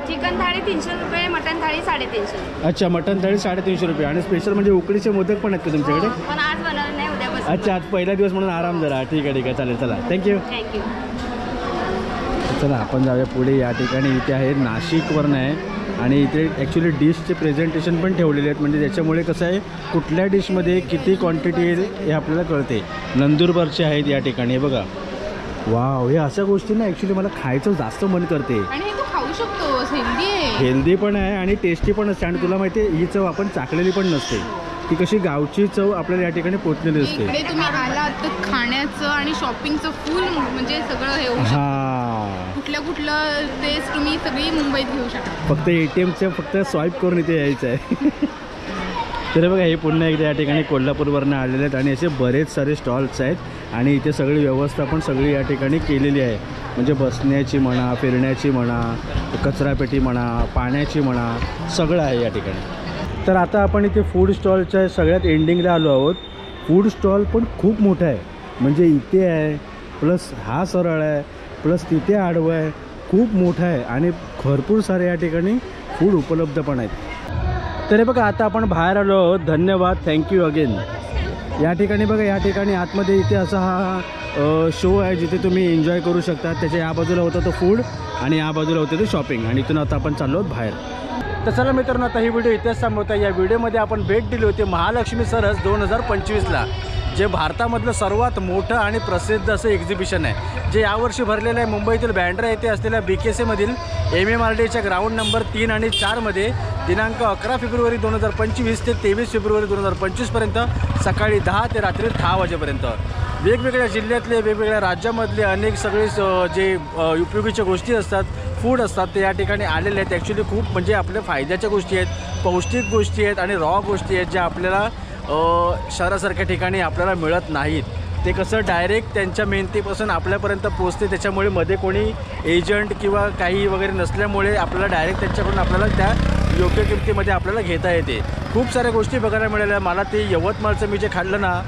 चिकन थाळी 300 रुपये, मटन थाळी 350. अच्छा, मटन थाळी 350 रुपये. आणि स्पेशल म्हणजे उकडीचे मोदक पण आहेत का तुमच्याकडे? पण आज बनवलं नाही, उद्यापासून. अच्छा, आज पहिला दिवस म्हणून आराम जरा. ठीक आहे, ठीक आहे, चालेल. चला, थँक्यू. चला आपण जाऊया पुढे. या ठिकाणी इथे आहे नाशिकवरनं आहे आणि इथे ॲक्च्युली डिशचे प्रेझेंटेशन पण ठेवलेले आहेत, म्हणजे त्याच्यामुळे कसं आहे कुठल्या डिशमध्ये किती क्वांटिटी येईल हे आपल्याला कळते. नंदुरबारचे आहेत या ठिकाणी, हे बघा. वाव, हे अशा गोष्टी ना ॲक्च्युली मला खायचं जास्त मन करते. आणि हे तू खाऊ शकतो, हेल्दी आहे. हेल्दी पण आहे आणि टेस्टी पण असते. आणि तुला माहिती आहे ही चव आपण चाकलेली पण नसते, ती कशी गावची चव आपल्याला या ठिकाणी पोचलेली असते. इकडे तुम्ही आलात तर खाण्याचं आणि शॉपिंगचं फुल म्हणजे सगळं हे होऊ शकतं. कुठलं टेस्ट तुम्ही सगळी मुंबईत घेऊ शकता. फक्त ATMचं फक्त स्वाईप करून इथे यायचं आहे. तर बघा हे पुन्हा एकदा या ठिकाणी कोल्हापूरवरनं आलेले आहेत आणि असे बरेच सारे स्टॉल्स आहेत आणि इथे सगळी व्यवस्था पण सगळी या ठिकाणी केलेली आहे. म्हणजे बसण्याची म्हणा, फिरण्याची म्हणा, कचरापेटी म्हणा, पाण्याची म्हणा, सगळं आहे या ठिकाणी. तर आता आपण इथे फूड स्टॉलच्या सगळ्यात एंडिंगला आलो आहोत. फूड स्टॉल पण खूप मोठा आहे, म्हणजे इथे आहे प्लस हा सरळ आहे प्लस तिथे आडवं आहे, खूप मोठा आहे आणि भरपूर सारे या ठिकाणी फूड उपलब्ध पण आहेत. तर बघा आता आपण बाहेर आलो आहोत. धन्यवाद, थँक्यू अगेन. या ठिकाणी बघा, या ठिकाणी आतमध्ये इथे असा हा शो आहे जिथे तुम्ही एन्जॉय करू शकता. त्याच्या या बाजूला होतं तो फूड आणि या बाजूला होतं ते शॉपिंग आणि इथून आता आपण चाललो आहोत बाहेर. तर चला मित्रांनो, आता ही व्हिडिओ इथेच थांबवता. या व्हिडिओमध्ये आपण भेट दिली होती महालक्ष्मी सरस 2025ला, जे भारतामधलं सर्वात मोठं आणि प्रसिद्ध असं एक्झिबिशन आहे, जे यावर्षी भरलेलं आहे मुंबईतील बँड्रा येथे असलेल्या BKC MMRDAच्या ग्राउंड नंबर 3 आणि 4मध्ये दिनांक 11 फेब्रुवारी 2025 ते 23 फेब्रुवारी 2025पर्यंत सकाळी 10 ते रात्री 10 वाजेपर्यंत. वेगवेगळ्या जिल्ह्यातले, वेगवेगळ्या राज्यामधले अनेक सगळे जे उपयोगीच्या गोष्टी असतात, फूड असतात, ते या ठिकाणी आलेले आहेत. ॲक्च्युली खूप म्हणजे आपल्या फायद्याच्या गोष्टी आहेत, पौष्टिक गोष्टी आहेत आणि रॉ गोष्टी आहेत, ज्या आपल्याला शहरासारख्या ठिकाणी आपल्याला मिळत नाहीत. ते कसं डायरेक्ट त्यांच्या मेहनतीपासून आपल्यापर्यंत पोचते, त्याच्यामुळे मध्ये कोणी एजंट किंवा काही वगैरे नसल्यामुळे आपल्याला डायरेक्ट त्यांच्याकडून आपल्याला त्या योग्य किमतीमध्ये आपल्याला घेता येते. खूप साऱ्या गोष्टी बघायला मिळाल्या. मला ते यवतमाळचं मी जे खाल्लं ना,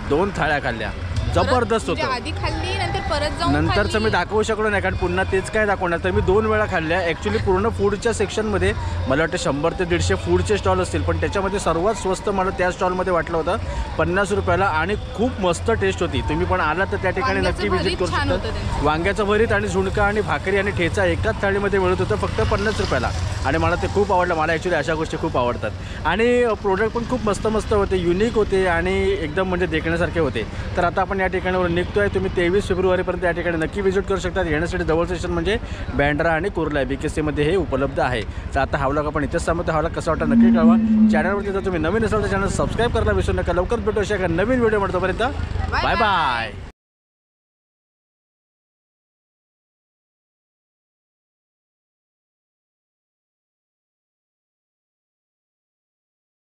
2 थाळ्या खाल्ल्या, जबरदस्त होतं. आधी खाल्ली नंतर परत जाऊन नंतरचं मी दाखवू शकलो नाही, कारण पुन्हा तेच काय दाखवणार. तर मी 2 वेळा खाल्ल्या. ॲक्च्युली पूर्ण फूडच्या सेक्शनमध्ये मला वाटतं 100 ते 150 फूडचे स्टॉल असतील, पण त्याच्यामध्ये सर्वात स्वस्त मला त्या स्टॉलमध्ये वाटलं होतं 50 रुपयाला आणि खूप मस्त टेस्ट होती. तुम्ही पण आलात तर त्या ठिकाणी नक्की व्हिजिट करू शकता. वांग्याचं भरीत आणि झुणका आणि भाकरी आणि ठेचा एकाच थाळीमध्ये मिळत होतं फक्त 50 रुपयाला आणि मला ते खूप आवडलं. मला ॲक्च्युली अशा गोष्टी खूप आवडतात आणि प्रोडक्ट पण खूप मस्त मस्त होते, युनिक होते आणि एकदम म्हणजे देखण्यासारखे होते. तर आता आपण या ठिकाणावर निघतो आहे. तुम्ही 23 फेब्रुवारीपर्यंत या ठिकाणी नक्की व्हिजिट करू शकता. येण्यासाठी जवळ स्टेशन म्हणजे बँड्रा आणि कुर्ला BKCमध्ये हे उपलब्ध आहे. तर आता हा व्लॉग आपण इथेच थांबवतो. हा व्लॉग कसा वाटतं नक्की कळवा. चॅनलवरती जर तुम्ही नवीन असाल तर चॅनल सबस्क्राईब करायला विसरू नका. लवकर भेटू अशा नवीन व्हिडिओ. तोपर्यंत बाय बाय.